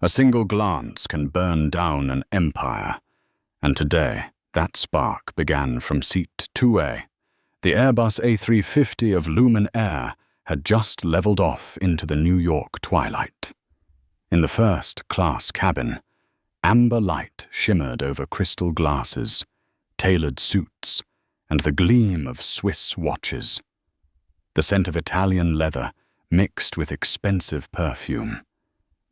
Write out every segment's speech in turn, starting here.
A single glance can burn down an empire, and today that spark began from seat 2A. The Airbus A350 of Lumen Air had just leveled off into the New York twilight. In the first-class cabin, amber light shimmered over crystal glasses, tailored suits, and the gleam of Swiss watches. The scent of Italian leather mixed with expensive perfume,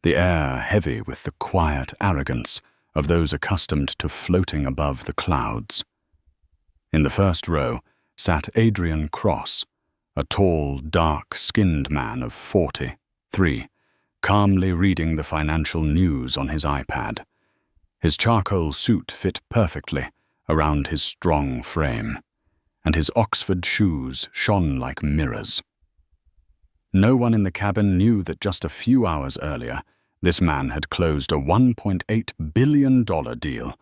the air heavy with the quiet arrogance of those accustomed to floating above the clouds. In the first row sat Adrian Cross, a tall, dark-skinned man of 43, calmly reading the financial news on his iPad. His charcoal suit fit perfectly around his strong frame, and his Oxford shoes shone like mirrors. No one in the cabin knew that just a few hours earlier, this man had closed a $1.8 billion deal,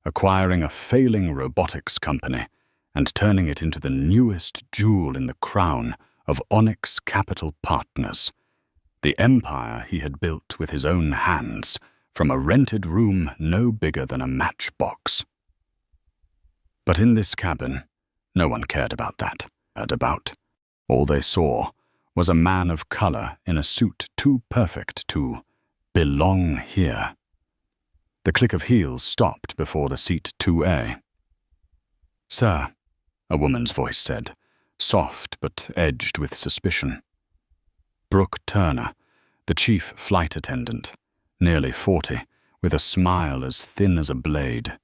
acquiring a failing robotics company and turning it into the newest jewel in the crown of Onyx Capital Partners, the empire he had built with his own hands from a rented room no bigger than a matchbox. But in this cabin, no one cared about that. All they saw was a man of color in a suit too perfect to belong here. The click of heels stopped before the seat 2A. "Sir," a woman's voice said, soft but edged with suspicion. Brooke Turner, the chief flight attendant, nearly 40, with a smile as thin as a blade.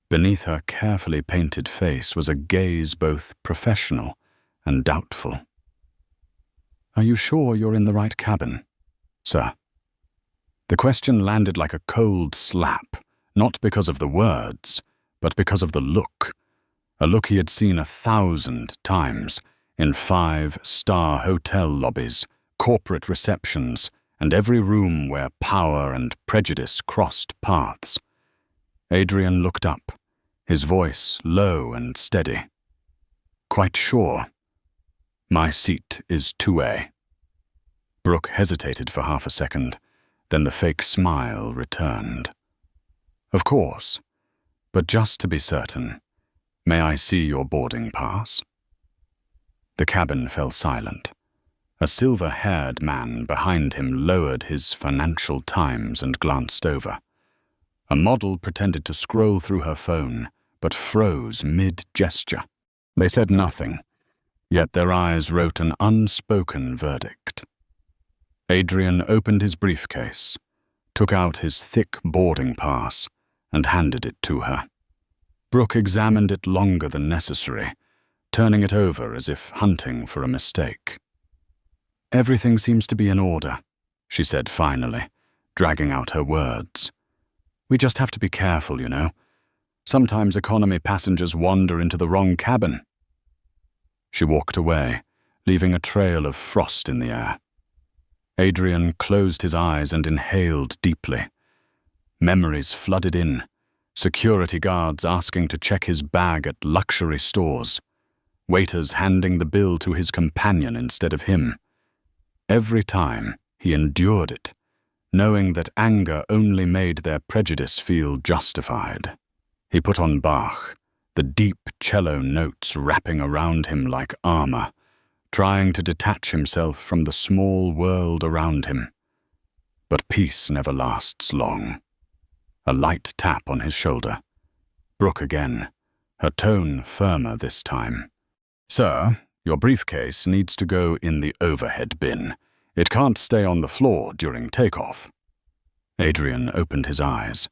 Beneath her carefully painted face was a gaze both professional and doubtful. "Are you sure you're in the right cabin, sir?" The question landed like a cold slap, not because of the words, but because of the look. A look he had seen 1,000 times in 5-star hotel lobbies, corporate receptions, and every room where power and prejudice crossed paths. Adrian looked up, his voice low and steady. "Quite sure. My seat is 2A. Brooke hesitated for half a second, then the fake smile returned. "Of course, but just to be certain, may I see your boarding pass?" The cabin fell silent. A silver-haired man behind him lowered his Financial Times and glanced over. A model pretended to scroll through her phone, but froze mid-gesture. They said nothing, yet their eyes wrote an unspoken verdict. Adrian opened his briefcase, took out his thick boarding pass, and handed it to her. Brooke examined it longer than necessary, turning it over as if hunting for a mistake. "Everything seems to be in order," she said finally, dragging out her words. "We just have to be careful, you know. Sometimes economy passengers wander into the wrong cabin." She walked away, leaving a trail of frost in the air. Adrian closed his eyes and inhaled deeply. Memories flooded in, security guards asking to check his bag at luxury stores, waiters handing the bill to his companion instead of him. Every time, he endured it, knowing that anger only made their prejudice feel justified. He put on Bach, the deep cello notes wrapping around him like armor, trying to detach himself from the small world around him. But peace never lasts long. A light tap on his shoulder. Brooke again, her tone firmer this time. "Sir, your briefcase needs to go in the overhead bin. It can't stay on the floor during takeoff." Adrian opened his eyes.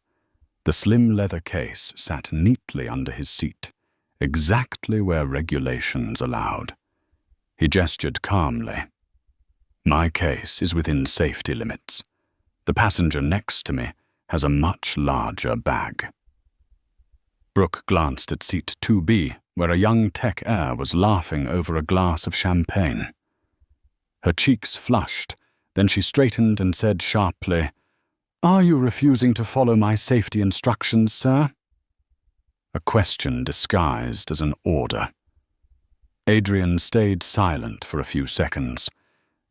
The slim leather case sat neatly under his seat, exactly where regulations allowed. He gestured calmly. "My case is within safety limits. The passenger next to me has a much larger bag." Brooke glanced at seat 2B, where a young tech heir was laughing over a glass of champagne. Her cheeks flushed, then she straightened and said sharply, "Are you refusing to follow my safety instructions, sir?" A question disguised as an order. Adrian stayed silent for a few seconds,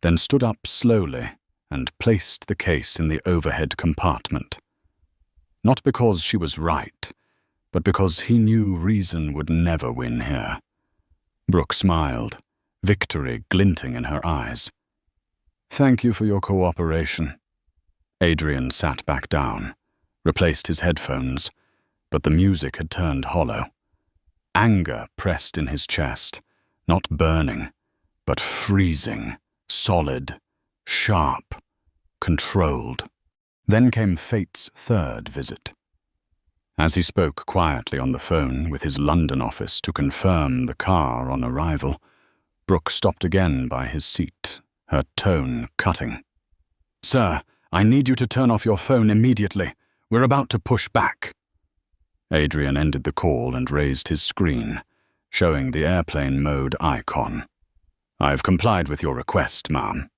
then stood up slowly and placed the case in the overhead compartment. Not because she was right, but because he knew reason would never win here. Brooke smiled, victory glinting in her eyes. "Thank you for your cooperation." Adrian sat back down, replaced his headphones, but the music had turned hollow. Anger pressed in his chest, not burning, but freezing, solid, sharp, controlled. Then came fate's third visit. As he spoke quietly on the phone with his London office to confirm the car on arrival, Brooke stopped again by his seat, her tone cutting. "Sir, I need you to turn off your phone immediately. We're about to push back." Adrian ended the call and raised his screen, showing the airplane mode icon. "I've complied with your request, ma'am."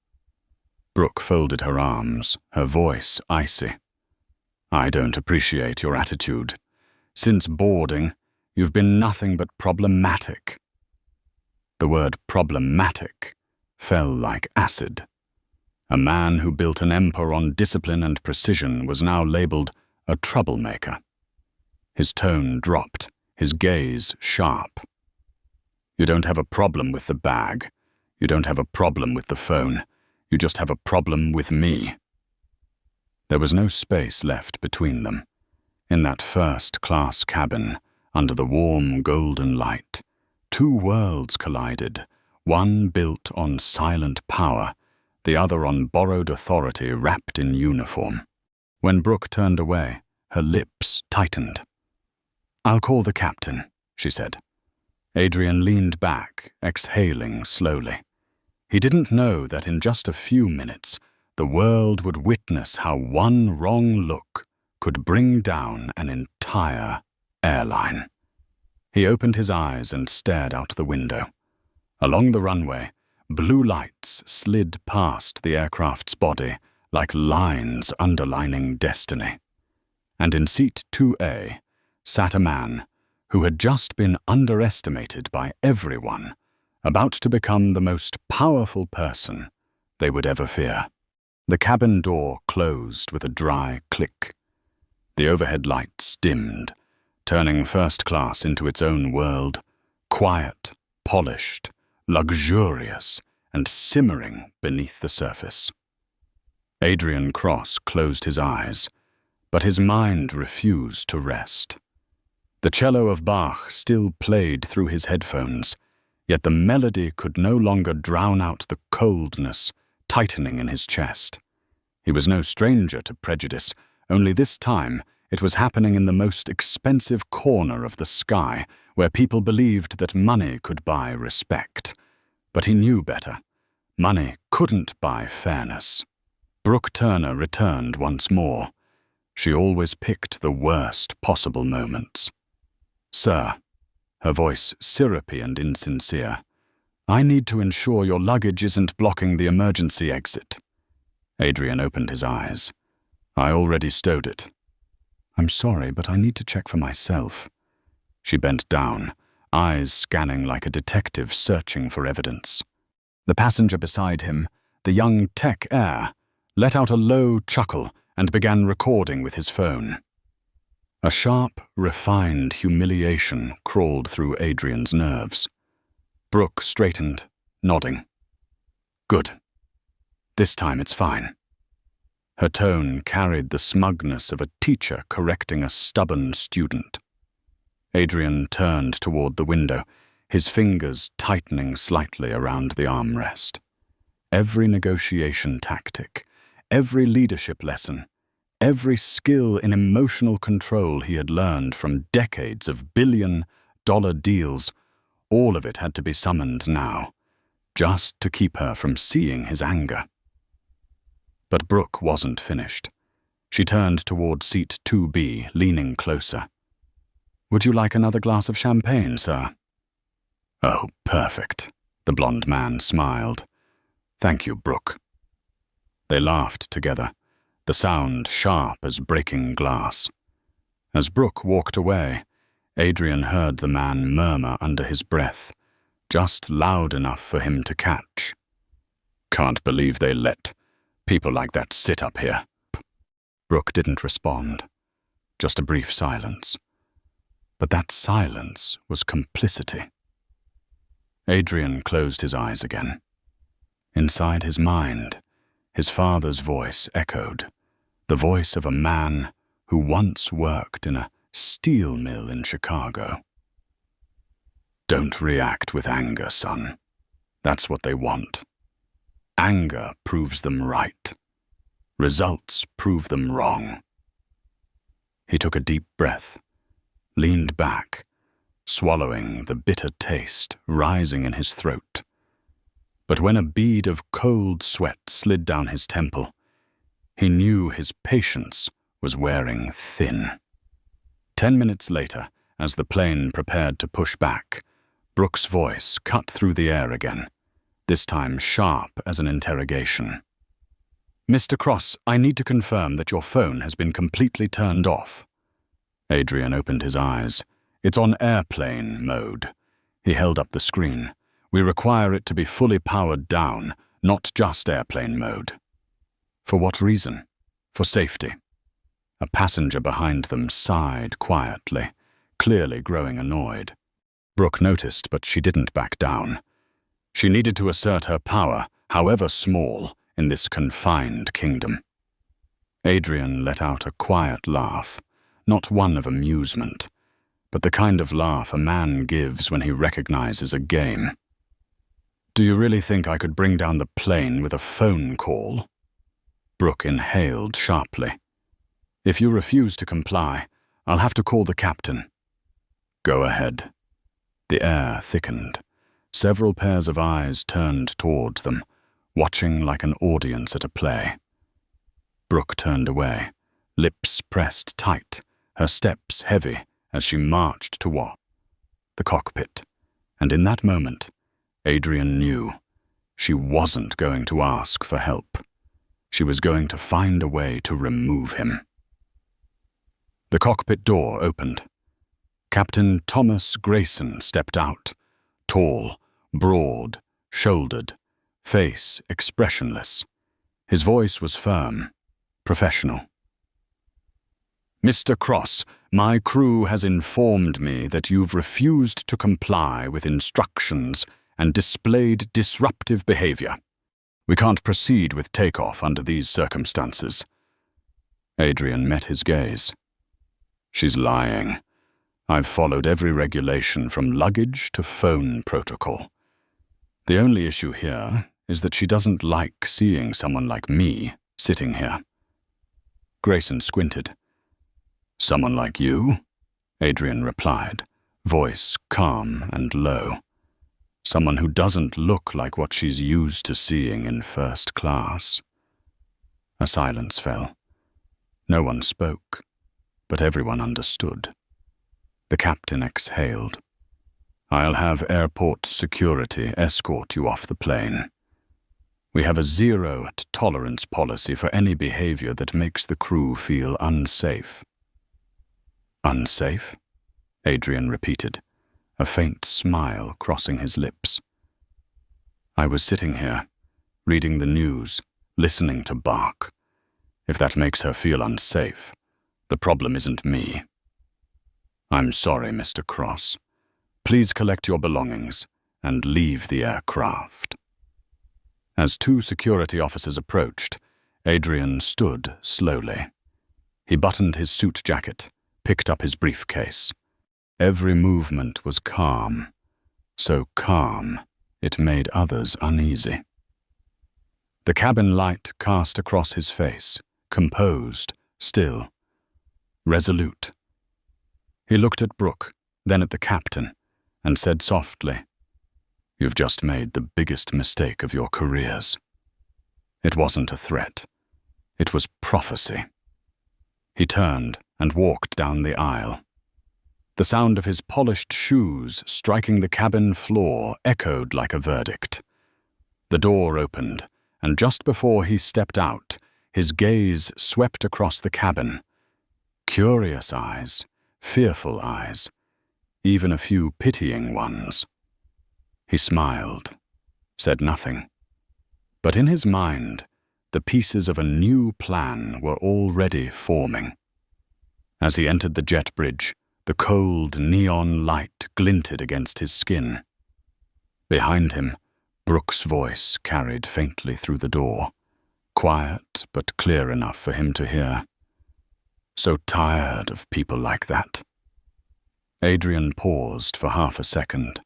Brooke folded her arms, her voice icy. "I don't appreciate your attitude. Since boarding, you've been nothing but problematic." The word problematic fell like acid. A man who built an empire on discipline and precision was now labeled a troublemaker. His tone dropped, his gaze sharp. "You don't have a problem with the bag. You don't have a problem with the phone. You just have a problem with me." There was no space left between them. In that first-class cabin, under the warm golden light, two worlds collided, one built on silent power, the other on borrowed authority wrapped in uniform. When Brooke turned away, her lips tightened. "I'll call the captain," she said. Adrian leaned back, exhaling slowly. He didn't know that in just a few minutes, the world would witness how one wrong look could bring down an entire airline. He opened his eyes and stared out the window. Along the runway, blue lights slid past the aircraft's body like lines underlining destiny. And in seat 2A sat a man who had just been underestimated by everyone, about to become the most powerful person they would ever fear. The cabin door closed with a dry click. The overhead lights dimmed, turning first class into its own world, quiet, polished, luxurious, and simmering beneath the surface. Adrian Cross closed his eyes, but his mind refused to rest. The cello of Bach still played through his headphones, yet the melody could no longer drown out the coldness tightening in his chest. He was no stranger to prejudice, only this time it was happening in the most expensive corner of the sky, where people believed that money could buy respect. But he knew better. Money couldn't buy fairness. Brooke Turner returned once more. She always picked the worst possible moments. "Sir," her voice syrupy and insincere, "I need to ensure your luggage isn't blocking the emergency exit." Adrian opened his eyes. "I already stowed it." "I'm sorry, but I need to check for myself." She bent down, eyes scanning like a detective searching for evidence. The passenger beside him, the young tech heir, let out a low chuckle and began recording with his phone. A sharp, refined humiliation crawled through Adrian's nerves. Brooke straightened, nodding. "Good. This time it's fine." Her tone carried the smugness of a teacher correcting a stubborn student. Adrian turned toward the window, his fingers tightening slightly around the armrest. Every negotiation tactic, every leadership lesson, every skill in emotional control he had learned from decades of billion-dollar deals, all of it had to be summoned now, just to keep her from seeing his anger. But Brooke wasn't finished. She turned toward seat 2B, leaning closer. "Would you like another glass of champagne, sir?" "Oh, perfect," the blonde man smiled. "Thank you, Brooke." They laughed together, the sound sharp as breaking glass. As Brooke walked away, Adrian heard the man murmur under his breath, just loud enough for him to catch. "Can't believe they let People like that sit up here. Brooke didn't respond. Just a brief silence. But that silence was complicity. Adrian closed his eyes again. Inside his mind, his father's voice echoed, the voice of a man who once worked in a steel mill in Chicago. Don't react with anger, son. That's what they want. Anger proves them right. Results prove them wrong. He took a deep breath, leaned back, swallowing the bitter taste rising in his throat. But when a bead of cold sweat slid down his temple, he knew his patience was wearing thin. 10 minutes later, as the plane prepared to push back, Brooke's voice cut through the air again, this time sharp as an interrogation. Mr. Cross, I need to confirm that your phone has been completely turned off. Adrian opened his eyes. It's on airplane mode. He held up the screen. We require it to be fully powered down, not just airplane mode. For what reason? For safety. A passenger behind them sighed quietly, clearly growing annoyed. Brooke noticed, but she didn't back down. She needed to assert her power, however small, in this confined kingdom. Adrian let out a quiet laugh, not one of amusement, but the kind of laugh a man gives when he recognizes a game. Do you really think I could bring down the plane with a phone call? Brooke inhaled sharply. If you refuse to comply, I'll have to call the captain. Go ahead. The air thickened. Several pairs of eyes turned toward them, watching like an audience at a play. Brooke turned away, lips pressed tight, her steps heavy as she marched toward the cockpit. And in that moment, Adrian knew she wasn't going to ask for help. She was going to find a way to remove him. The cockpit door opened. Captain Thomas Grayson stepped out, tall, broad, shouldered, face expressionless. His voice was firm, professional. Mr. Cross, my crew has informed me that you've refused to comply with instructions and displayed disruptive behavior. We can't proceed with takeoff under these circumstances. Adrian met his gaze. She's lying. I've followed every regulation from luggage to phone protocol. The only issue here is that she doesn't like seeing someone like me sitting here. Grayson squinted. Someone like you? Adrian replied, voice calm and low. Someone who doesn't look like what she's used to seeing in first class. A silence fell. No one spoke, but everyone understood. The captain exhaled. I'll have airport security escort you off the plane. We have a zero-tolerance policy for any behavior that makes the crew feel unsafe. Unsafe? Adrian repeated, a faint smile crossing his lips. I was sitting here, reading the news, listening to bark. If that makes her feel unsafe, the problem isn't me. I'm sorry, Mr. Cross. Please collect your belongings and leave the aircraft. As two security officers approached, Adrian stood slowly. He buttoned his suit jacket, picked up his briefcase. Every movement was calm, so calm it made others uneasy. The cabin light cast across his face, composed, still, resolute. He looked at Brooke, then at the captain, and said softly, You've just made the biggest mistake of your careers. It wasn't a threat. It was prophecy. He turned and walked down the aisle. The sound of his polished shoes striking the cabin floor echoed like a verdict. The door opened, and just before he stepped out, his gaze swept across the cabin. Curious eyes, fearful eyes, even a few pitying ones. He smiled, said nothing. But in his mind, the pieces of a new plan were already forming. As he entered the jet bridge, the cold neon light glinted against his skin. Behind him, Brooke's voice carried faintly through the door, quiet but clear enough for him to hear. So tired of people like that. Adrian paused for half a second.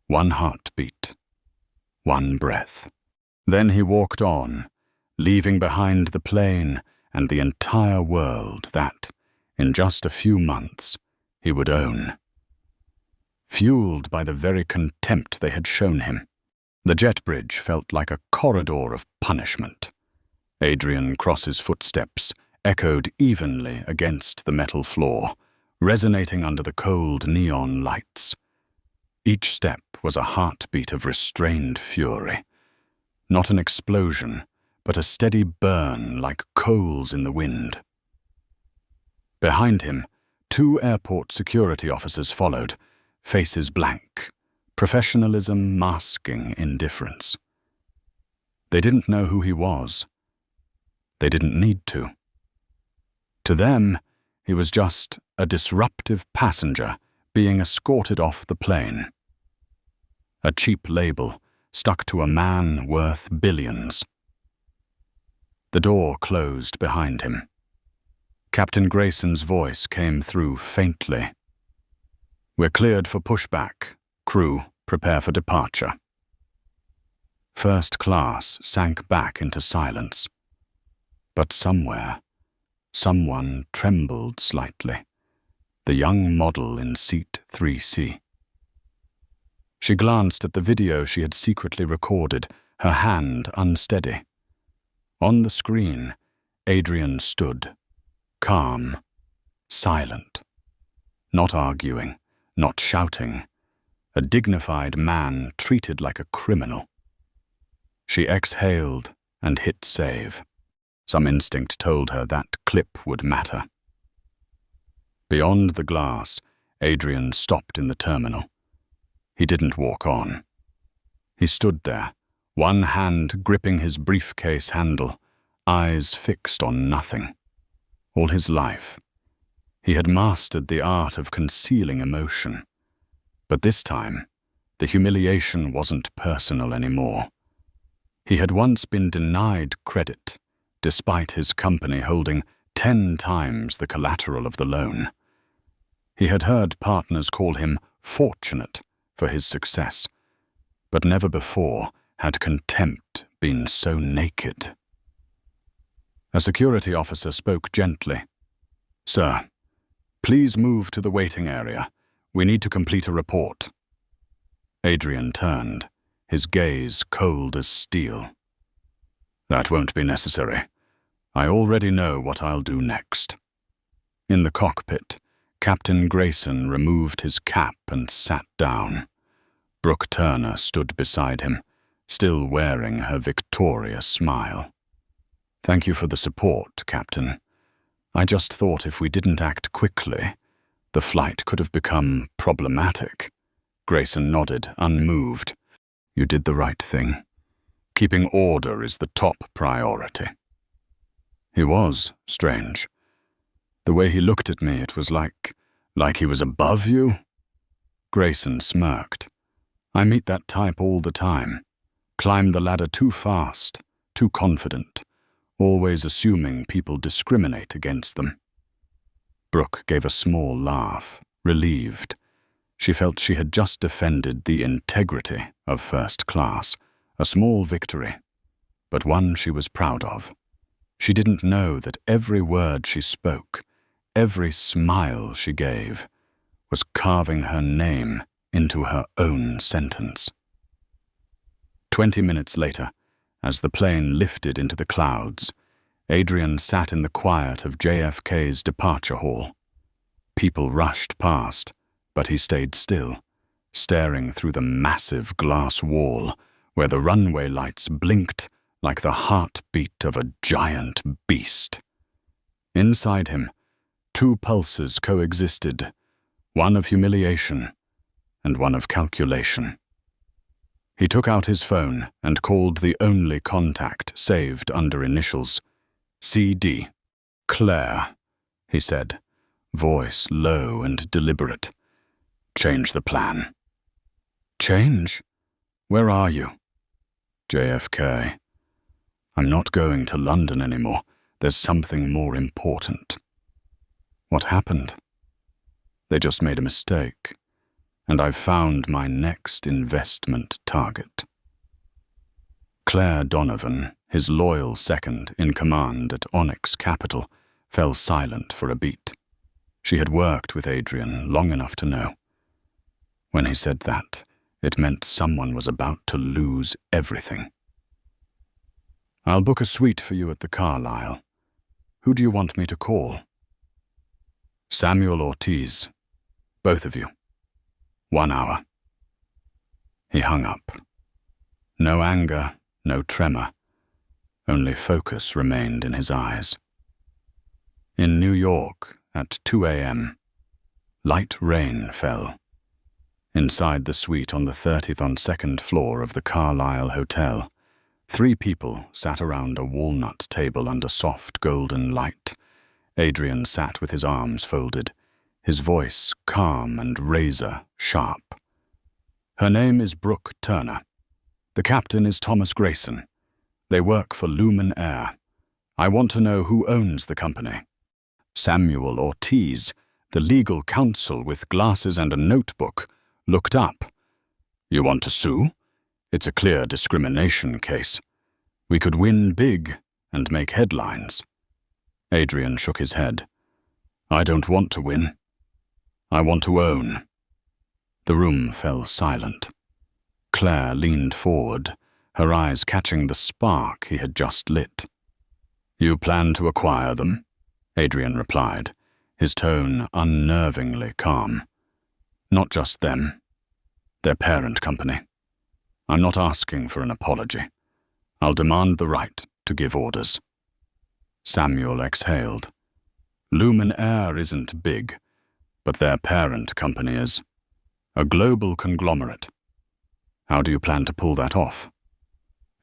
One heartbeat. One breath. Then he walked on, leaving behind the plane and the entire world that, in just a few months, he would own. Fueled by the very contempt they had shown him, the jet bridge felt like a corridor of punishment. Adrian Cross's footsteps echoed evenly against the metal floor, resonating under the cold neon lights. Each step was a heartbeat of restrained fury. Not an explosion, but a steady burn like coals in the wind. Behind him, 2 airport security officers followed, faces blank, professionalism masking indifference. They didn't know who he was. They didn't need to. To them, he was just a disruptive passenger being escorted off the plane. A cheap label stuck to a man worth billions. The door closed behind him. Captain Grayson's voice came through faintly. "We're cleared for pushback. Crew, prepare for departure." First class sank back into silence. But somewhere, someone trembled slightly. The young model in seat 3C. She glanced at the video she had secretly recorded, her hand unsteady. On the screen, Adrian stood, calm, silent, not arguing, not shouting, a dignified man treated like a criminal. She exhaled and hit save. Some instinct told her that clip would matter. Beyond the glass, Adrian stopped in the terminal. He didn't walk on. He stood there, one hand gripping his briefcase handle, eyes fixed on nothing. All his life, he had mastered the art of concealing emotion. But this time, the humiliation wasn't personal anymore. He had once been denied credit, despite his company holding 10 times the collateral of the loan. He had heard partners call him fortunate for his success, but never before had contempt been so naked. A security officer spoke gently. "Sir, please move to the waiting area. We need to complete a report." Adrian turned, his gaze cold as steel. "That won't be necessary. I already know what I'll do next." In the cockpit, Captain Grayson removed his cap and sat down. Brooke Turner stood beside him, still wearing her victorious smile. "Thank you for the support, Captain. I just thought if we didn't act quickly, the flight could have become problematic." Grayson nodded, unmoved. "You did the right thing. Keeping order is the top priority." He was strange. The way he looked at me, it was like he was above you. Grayson smirked. "I meet that type all the time. Climb the ladder too fast, too confident, always assuming people discriminate against them." Brooke gave a small laugh, relieved. She felt she had just defended the integrity of first class, a small victory, but one she was proud of. She didn't know that every word she spoke, every smile she gave, was carving her name into her own sentence. 20 minutes later, as the plane lifted into the clouds, Adrian sat in the quiet of JFK's departure hall. People rushed past, but he stayed still, staring through the massive glass wall where the runway lights blinked like the heartbeat of a giant beast. Inside him, 2 pulses coexisted, one of humiliation and one of calculation. He took out his phone and called the only contact saved under initials. CD. Claire, he said, voice low and deliberate. Change the plan. Change? Where are you? JFK. I'm not going to London anymore. There's something more important. What happened? They just made a mistake, and I've found my next investment target. Claire Donovan, his loyal second in command at Onyx Capital, fell silent for a beat. She had worked with Adrian long enough to know. When he said that, it meant someone was about to lose everything. I'll book a suite for you at the Carlyle. Who do you want me to call? Samuel Ortiz. Both of you. 1 hour. He hung up. No anger, no tremor. Only focus remained in his eyes. In New York, at 2 a.m., light rain fell. Inside the suite on the 32nd floor of the Carlyle Hotel, 3 people sat around a walnut table under soft golden light. Adrian sat with his arms folded, his voice calm and razor-sharp. Her name is Brooke Turner. The captain is Thomas Grayson. They work for Lumen Air. I want to know who owns the company. Samuel Ortiz, the legal counsel with glasses and a notebook, looked up. You want to sue? It's a clear discrimination case. We could win big and make headlines. Adrian shook his head. I don't want to win. I want to own. The room fell silent. Claire leaned forward, her eyes catching the spark he had just lit. You plan to acquire them? Adrian replied, his tone unnervingly calm. Not just them. Their parent company. I'm not asking for an apology. I'll demand the right to give orders. Samuel exhaled. Lumen Air isn't big, but their parent company is. A global conglomerate. How do you plan to pull that off?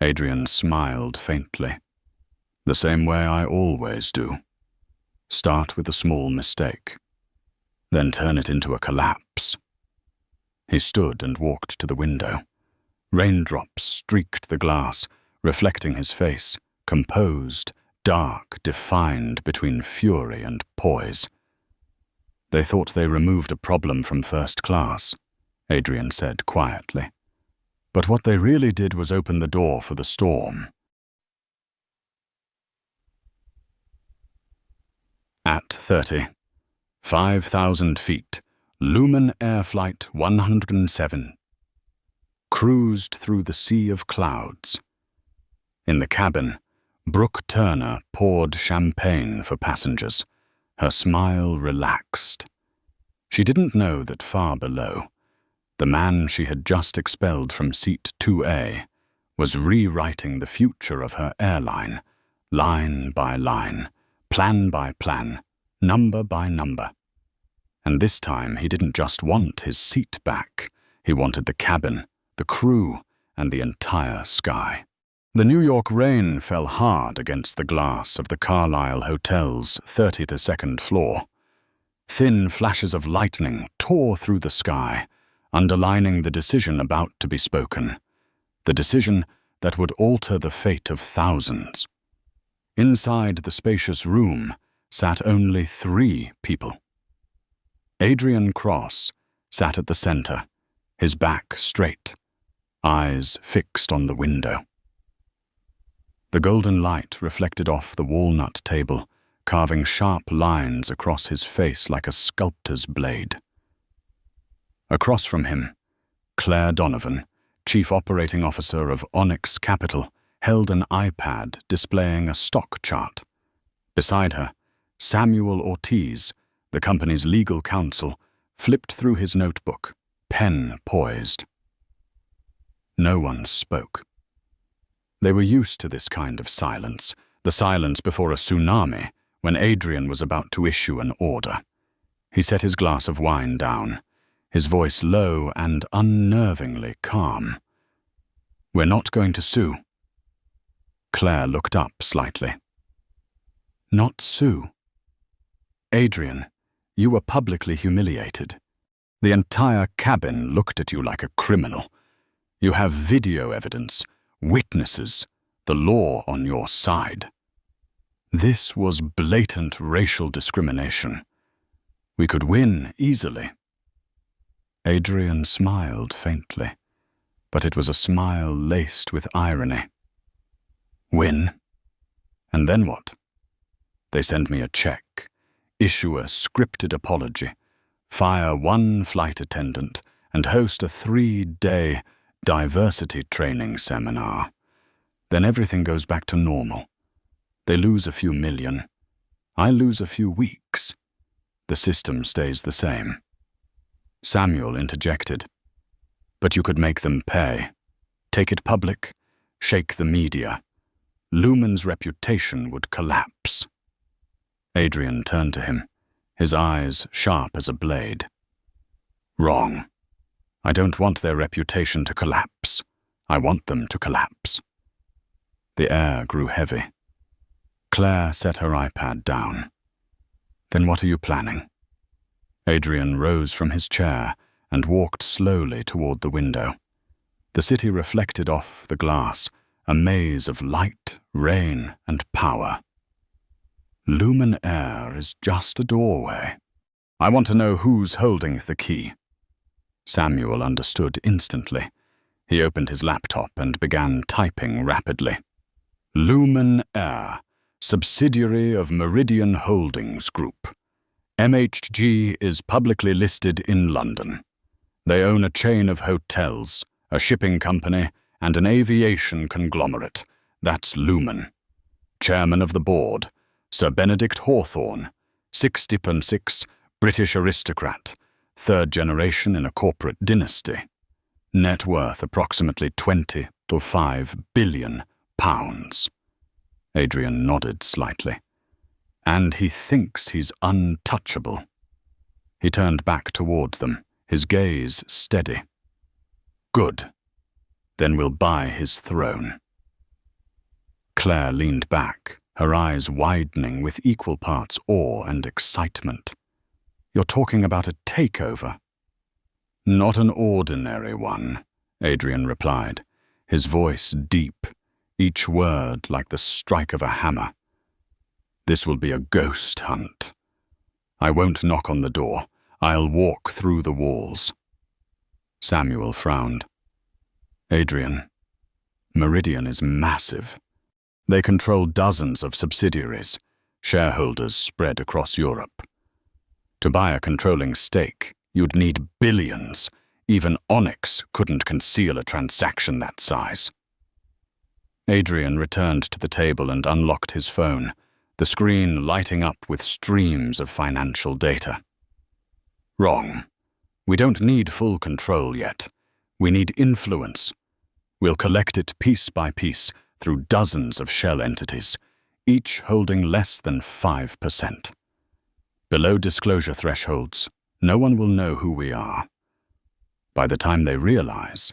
Adrian smiled faintly. The same way I always do. Start with a small mistake, then turn it into a collapse. He stood and walked to the window. Raindrops streaked the glass, reflecting his face, composed, dark, defined between fury and poise. They thought they removed a problem from first class, Adrian said quietly. But what they really did was open the door for the storm. At 30, 5,000 feet, Lumen Air Flight 107 cruised through the sea of clouds. In the cabin, Brooke Turner poured champagne for passengers, her smile relaxed. She didn't know that far below, the man she had just expelled from seat 2A was rewriting the future of her airline, line by line, plan by plan, number by number. And this time he didn't just want his seat back, he wanted the cabin, the crew, and the entire sky. The New York rain fell hard against the glass of the Carlyle Hotel's 32nd floor. Thin flashes of lightning tore through the sky, underlining the decision about to be spoken, the decision that would alter the fate of thousands. Inside the spacious room sat only 3 people. Adrian Cross sat at the center, his back straight, eyes fixed on the window. The golden light reflected off the walnut table, carving sharp lines across his face like a sculptor's blade. Across from him, Claire Donovan, Chief Operating Officer of Onyx Capital, held an iPad displaying a stock chart. Beside her, Samuel Ortiz, the company's legal counsel, flipped through his notebook, pen poised. No one spoke. They were used to this kind of silence, the silence before a tsunami, when Adrian was about to issue an order. He set his glass of wine down, his voice low and unnervingly calm. We're not going to sue. Claire looked up slightly. Not sue? Adrian, you were publicly humiliated. The entire cabin looked at you like a criminal. You have video evidence, witnesses, the law on your side. This was blatant racial discrimination. We could win easily. Adrian smiled faintly, but it was a smile laced with irony. Win? And then what? They send me a check, issue a scripted apology, fire one flight attendant, and host a 3-day diversity training seminar. Then everything goes back to normal. They lose a few million. I lose a few weeks. The system stays the same. Samuel interjected. But you could make them pay. Take it public, shake the media. Lumen's reputation would collapse. Adrian turned to him, his eyes sharp as a blade. Wrong. I don't want their reputation to collapse. I want them to collapse. The air grew heavy. Claire set her iPad down. Then what are you planning? Adrian rose from his chair and walked slowly toward the window. The city reflected off the glass, a maze of light, rain, and power. Lumen Air is just a doorway. I want to know who's holding the key. Samuel understood instantly. He opened his laptop and began typing rapidly. Lumen Air, subsidiary of Meridian Holdings Group. MHG is publicly listed in London. They own a chain of hotels, a shipping company, and an aviation conglomerate. That's Lumen. Chairman of the board, Sir Benedict Hawthorne, 60-6, British aristocrat, third generation in a corporate dynasty. Net worth approximately 20 to 5 billion pounds. Adrian nodded slightly. And he thinks he's untouchable. He turned back toward them, his gaze steady. Good. Then we'll buy his throne. Claire leaned back, her eyes widening with equal parts awe and excitement. You're talking about a takeover? Not an ordinary one, Adrian replied, his voice deep, each word like the strike of a hammer. This will be a ghost hunt. I won't knock on the door. I'll walk through the walls. Samuel frowned. Adrian, Meridian is massive. They control dozens of subsidiaries, shareholders spread across Europe. To buy a controlling stake, you'd need billions. Even Onyx couldn't conceal a transaction that size. Adrian returned to the table and unlocked his phone, the screen lighting up with streams of financial data. Wrong. We don't need full control yet. We need influence. We'll collect it piece by piece through dozens of shell entities, each holding less than 5%. Below disclosure thresholds, no one will know who we are. By the time they realize,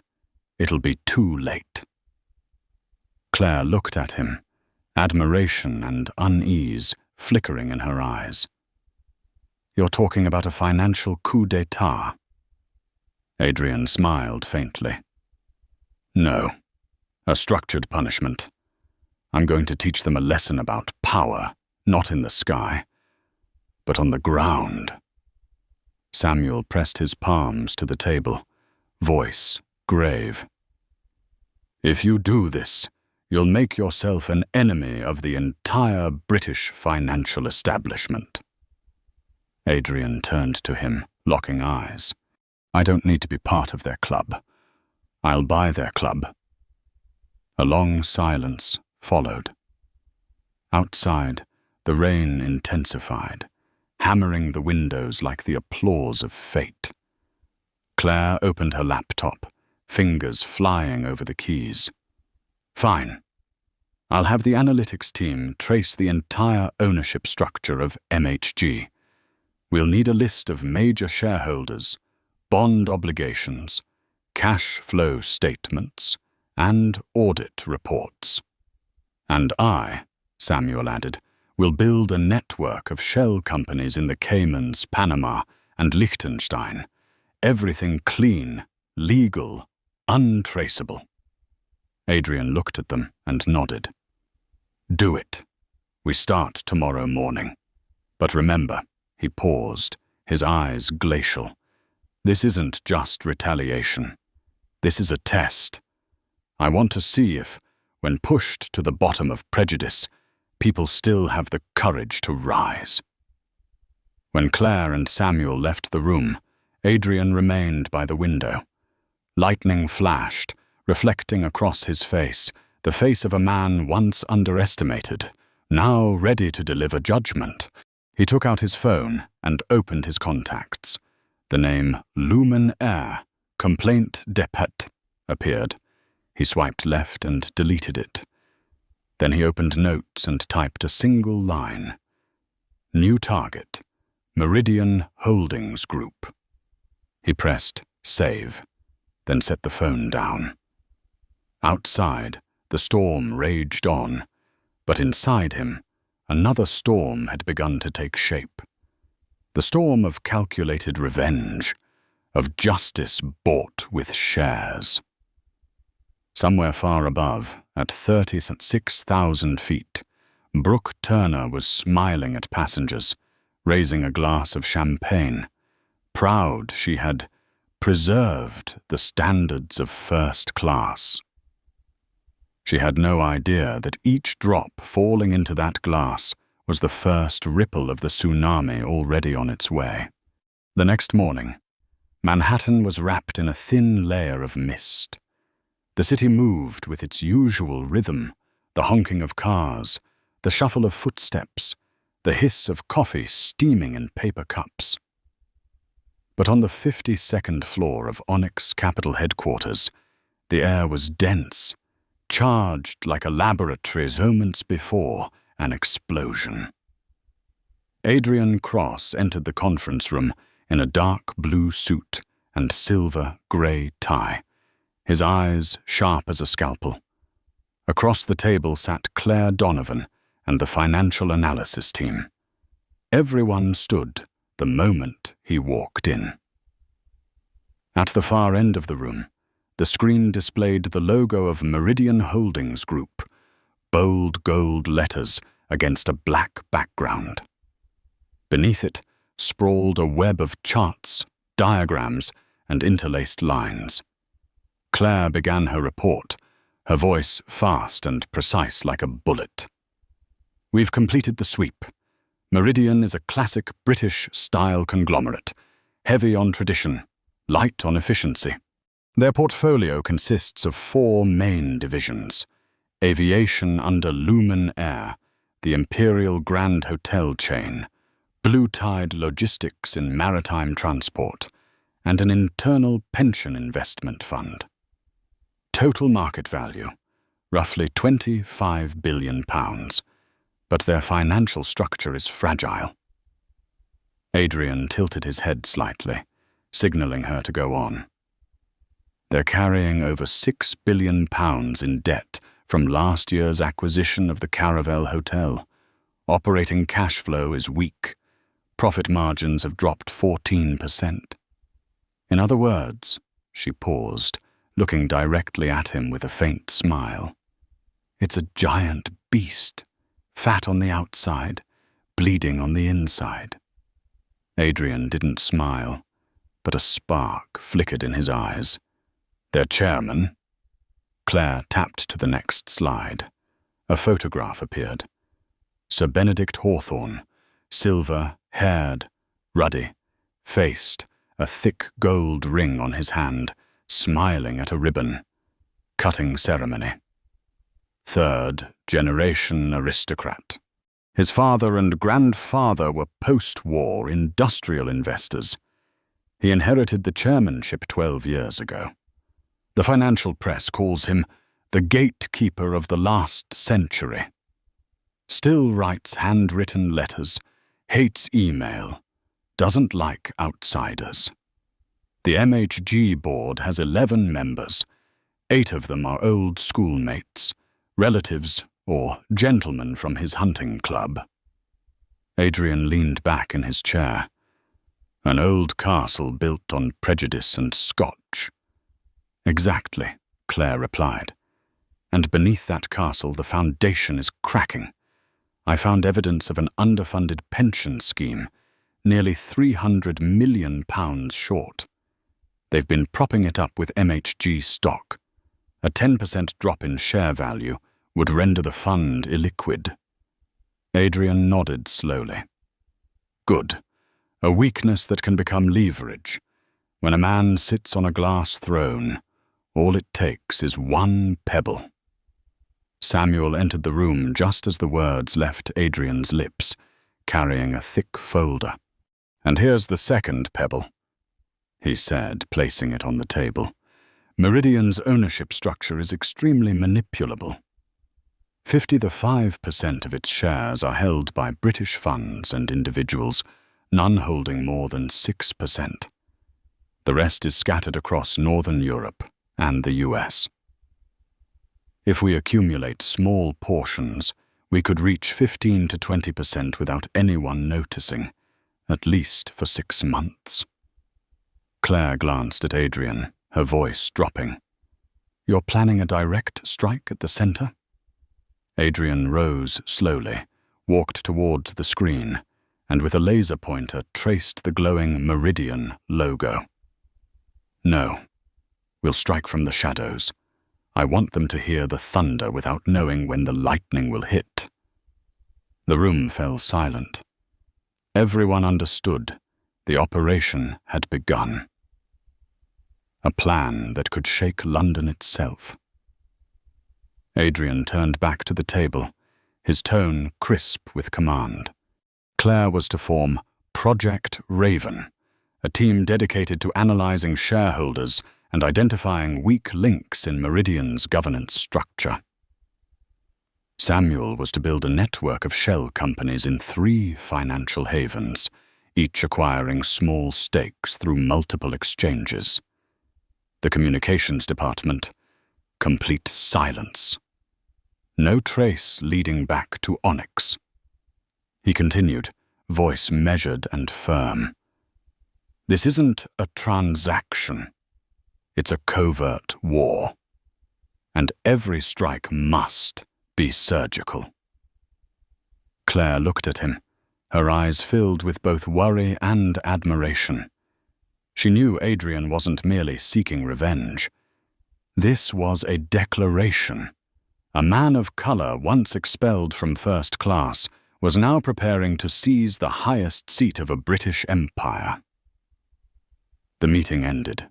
it'll be too late. Claire looked at him, admiration and unease flickering in her eyes. You're talking about a financial coup d'etat? Adrian smiled faintly. No, a structured punishment. I'm going to teach them a lesson about power, not in the sky, but on the ground. Samuel pressed his palms to the table, voice grave. If you do this, you'll make yourself an enemy of the entire British financial establishment. Adrian turned to him, locking eyes. I don't need to be part of their club. I'll buy their club. A long silence followed. Outside, the rain intensified, hammering the windows like the applause of fate. Claire opened her laptop, fingers flying over the keys. Fine. I'll have the analytics team trace the entire ownership structure of MHG. We'll need a list of major shareholders, bond obligations, cash flow statements, and audit reports. And I, Samuel added, will build a network of shell companies in the Caymans, Panama, and Liechtenstein. Everything clean, legal, untraceable. Adrian looked at them and nodded. Do it. We start tomorrow morning. But remember, he paused, his eyes glacial. This isn't just retaliation. This is a test. I want to see if, when pushed to the bottom of prejudice, people still have the courage to rise. When Claire and Samuel left the room, Adrian remained by the window. Lightning flashed, reflecting across his face, the face of a man once underestimated, now ready to deliver judgment. He took out his phone and opened his contacts. The name Lumen Air, Complaint Depot, appeared. He swiped left and deleted it. Then he opened notes and typed a single line. New target, Meridian Holdings Group. He pressed save, then set the phone down. Outside, the storm raged on, but inside him, another storm had begun to take shape. The storm of calculated revenge, of justice bought with shares. Somewhere far above, at 36,000 feet, Brooke Turner was smiling at passengers, raising a glass of champagne, proud she had preserved the standards of first class. She had no idea that each drop falling into that glass was the first ripple of the tsunami already on its way. The next morning, Manhattan was wrapped in a thin layer of mist. The city moved with its usual rhythm, the honking of cars, the shuffle of footsteps, the hiss of coffee steaming in paper cups. But on the 52nd floor of Onyx Capital headquarters, the air was dense, charged like a laboratory moments before an explosion. Adrian Cross entered the conference room in a dark blue suit and silver-grey tie, his eyes sharp as a scalpel. Across the table sat Claire Donovan and the financial analysis team. Everyone stood the moment he walked in. At the far end of the room, the screen displayed the logo of Meridian Holdings Group, bold gold letters against a black background. Beneath it sprawled a web of charts, diagrams, and interlaced lines. Claire began her report, her voice fast and precise like a bullet. We've completed the sweep. Meridian is a classic British-style conglomerate, heavy on tradition, light on efficiency. Their portfolio consists of 4 main divisions: aviation under Lumen Air, the Imperial Grand Hotel chain, Blue Tide Logistics in maritime transport, and an internal pension investment fund. Total market value, roughly £25 billion, but their financial structure is fragile. Adrian tilted his head slightly, signaling her to go on. They're carrying over £6 billion in debt from last year's acquisition of the Caravel Hotel. Operating cash flow is weak. Profit margins have dropped 14%. In other words, she paused, looking directly at him with a faint smile. It's a giant beast, fat on the outside, bleeding on the inside. Adrian didn't smile, but a spark flickered in his eyes. Their chairman? Claire tapped to the next slide. A photograph appeared. Sir Benedict Hawthorne, silver-haired, ruddy, faced, a thick gold ring on his hand, smiling at a ribbon. Cutting ceremony. 3rd-generation aristocrat. His father and grandfather were post-war industrial investors. He inherited the chairmanship 12 years ago. The financial press calls him the gatekeeper of the last century. Still writes handwritten letters, hates email, doesn't like outsiders. The MHG board has 11 members. 8 of them are old schoolmates, relatives, or gentlemen from his hunting club. Adrian leaned back in his chair. An old castle built on prejudice and Scotch. Exactly, Claire replied. And beneath that castle the foundation is cracking. I found evidence of an underfunded pension scheme, nearly £300 million short. They've been propping it up with MHG stock. A 10% drop in share value would render the fund illiquid. Adrian nodded slowly. Good. A weakness that can become leverage. When a man sits on a glass throne, all it takes is one pebble. Samuel entered the room just as the words left Adrian's lips, carrying a thick folder. "And here's the second pebble," he said, placing it on the table. "Meridian's ownership structure is extremely manipulable. 55% of its shares are held by British funds and individuals, none holding more than 6%. The rest is scattered across Northern Europe and the US. If we accumulate small portions, we could reach 15 to 20% without anyone noticing, at least for 6 months. Claire glanced at Adrian, her voice dropping. "You're planning a direct strike at the center?" Adrian rose slowly, walked towards the screen, and with a laser pointer traced the glowing Meridian logo. "No. We'll strike from the shadows. I want them to hear the thunder without knowing when the lightning will hit." The room fell silent. Everyone understood the operation had begun. A plan that could shake London itself. Adrian turned back to the table, his tone crisp with command. Claire was to form Project Raven, a team dedicated to analyzing shareholders and identifying weak links in Meridian's governance structure. Samuel was to build a network of shell companies in 3 financial havens, each acquiring small stakes through multiple exchanges. The communications department, complete silence. No trace leading back to Onyx. He continued, voice measured and firm. "This isn't a transaction. It's a covert war. And every strike must be surgical." Claire looked at him, her eyes filled with both worry and admiration. She knew Adrian wasn't merely seeking revenge. This was a declaration. A man of color once expelled from first class was now preparing to seize the highest seat of a British empire. The meeting ended.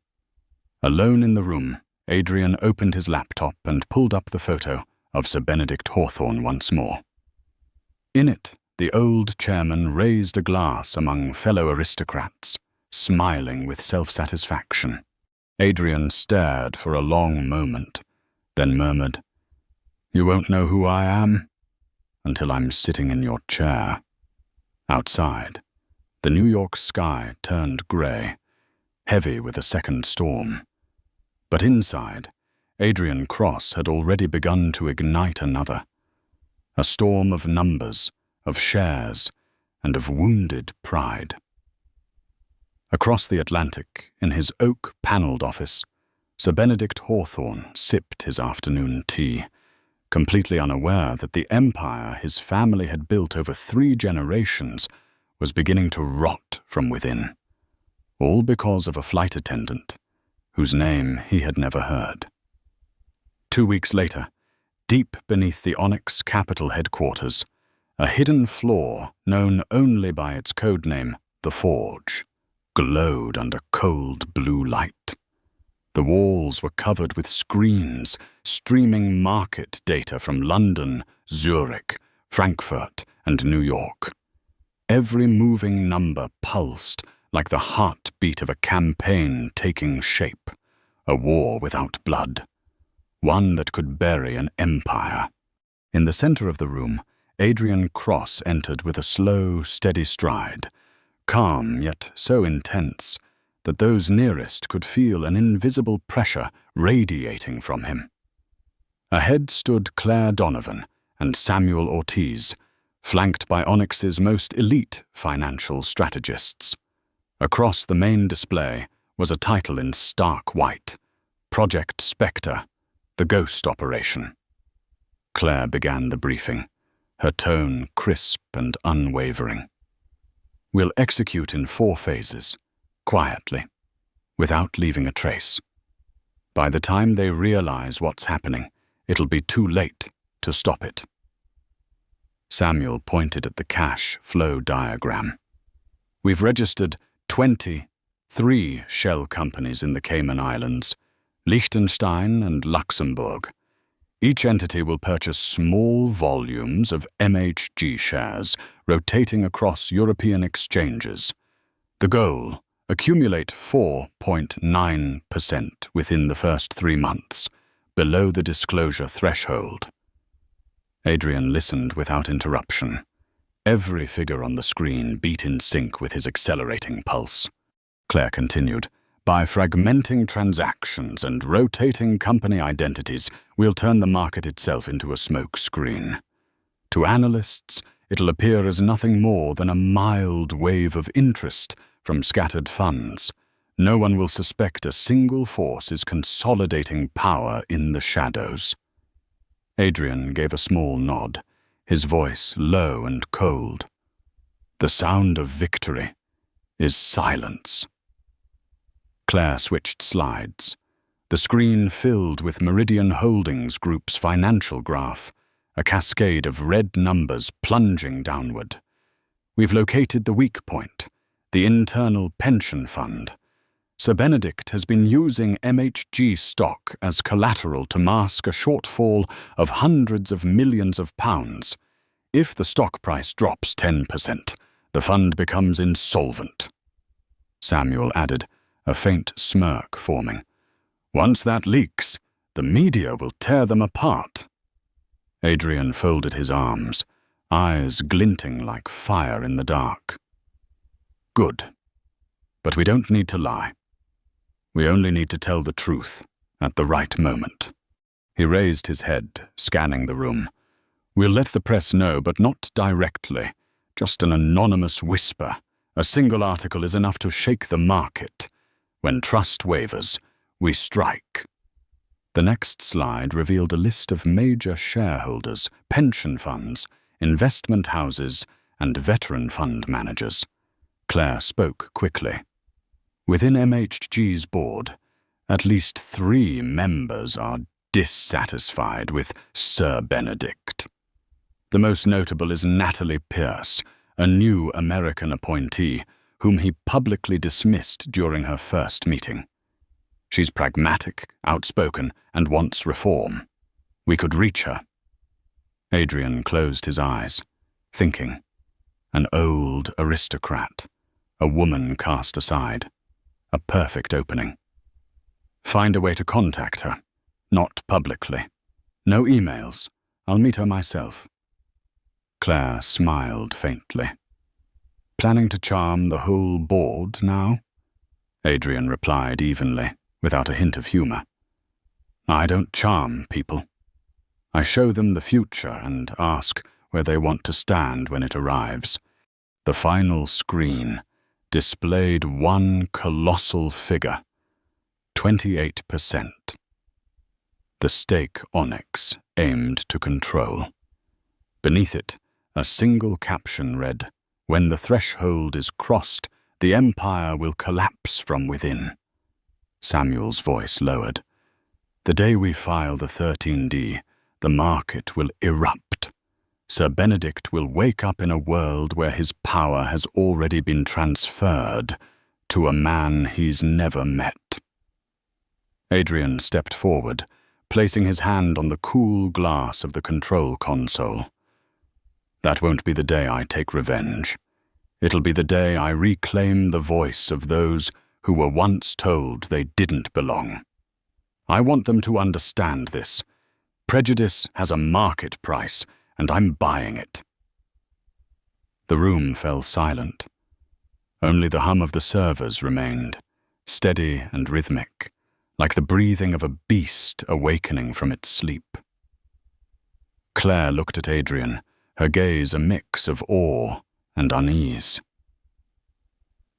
Alone in the room, Adrian opened his laptop and pulled up the photo of Sir Benedict Hawthorne once more. In it, the old chairman raised a glass among fellow aristocrats, smiling with self-satisfaction. Adrian stared for a long moment, then murmured, "You won't know who I am until I'm sitting in your chair." Outside, the New York sky turned grey, heavy with a second storm. But inside, Adrian Cross had already begun to ignite another. A storm of numbers, of shares, and of wounded pride. Across the Atlantic, in his oak-panelled office, Sir Benedict Hawthorne sipped his afternoon tea, completely unaware that the empire his family had built over 3 generations was beginning to rot from within, all because of a flight attendant whose name he had never heard. 2 weeks later, deep beneath the Onyx Capital headquarters, a hidden floor known only by its codename, The Forge, glowed under cold blue light. The walls were covered with screens streaming market data from London, Zurich, Frankfurt, and New York. Every moving number pulsed like the heartbeat of a campaign taking shape, a war without blood, one that could bury an empire. In the center of the room, Adrian Cross entered with a slow, steady stride, calm yet so intense that those nearest could feel an invisible pressure radiating from him. Ahead stood Claire Donovan and Samuel Ortiz, flanked by Onyx's most elite financial strategists. Across the main display was a title in stark white: Project Spectre, the Ghost Operation. Claire began the briefing, her tone crisp and unwavering. We'll execute in 4 phases, quietly, without leaving a trace. By the time they realize what's happening, it'll be too late to stop it. Samuel pointed at the cash flow diagram. We've registered 23 shell companies in the Cayman Islands, Liechtenstein and Luxembourg. Each entity will purchase small volumes of MHG shares, rotating across European exchanges. The goal: accumulate 4.9% within the first 3 months, below the disclosure threshold. Adrian listened without interruption. Every figure on the screen beat in sync with his accelerating pulse. Claire continued, by fragmenting transactions and rotating company identities, we'll turn the market itself into a smoke screen. To analysts, it'll appear as nothing more than a mild wave of interest from scattered funds. No one will suspect a single force is consolidating power in the shadows. Adrian gave a small nod, his voice low and cold. The sound of victory is silence. Claire switched slides. The screen filled with Meridian Holdings Group's financial graph, a cascade of red numbers plunging downward. We've located the weak point, the internal pension fund. Sir Benedict has been using MHG stock as collateral to mask a shortfall of hundreds of millions of pounds. If the stock price drops 10%, the fund becomes insolvent. Samuel added, a faint smirk forming. Once that leaks, the media will tear them apart. Adrian folded his arms, eyes glinting like fire in the dark. Good. But we don't need to lie. We only need to tell the truth at the right moment. He raised his head, scanning the room. We'll let the press know, but not directly. Just an anonymous whisper. A single article is enough to shake the market. When trust wavers, we strike. The next slide revealed a list of major shareholders, pension funds, investment houses, and veteran fund managers. Claire spoke quickly. Within MHG's board, at least 3 members are dissatisfied with Sir Benedict. The most notable is Natalie Pierce, a new American appointee, whom he publicly dismissed during her first meeting. She's pragmatic, outspoken, and wants reform. We could reach her. Adrian closed his eyes, thinking. An old aristocrat, a woman cast aside. A perfect opening. Find a way to contact her. Not publicly. No emails. I'll meet her myself. Claire smiled faintly. Planning to charm the whole board now? Adrian replied evenly, without a hint of humor. I don't charm people. I show them the future and ask where they want to stand when it arrives. The final screen displayed one colossal figure, 28%. The stake Onyx aimed to control. Beneath it, a single caption read, "When the threshold is crossed, the empire will collapse from within." Samuel's voice lowered. The day we file the 13D, the market will erupt. Sir Benedict will wake up in a world where his power has already been transferred to a man he's never met. Adrian stepped forward, placing his hand on the cool glass of the control console. That won't be the day I take revenge. It'll be the day I reclaim the voice of those who were once told they didn't belong. I want them to understand this. Prejudice has a market price, and I'm buying it. The room fell silent. Only the hum of the servers remained, steady and rhythmic, like the breathing of a beast awakening from its sleep. Claire looked at Adrian, her gaze a mix of awe and unease.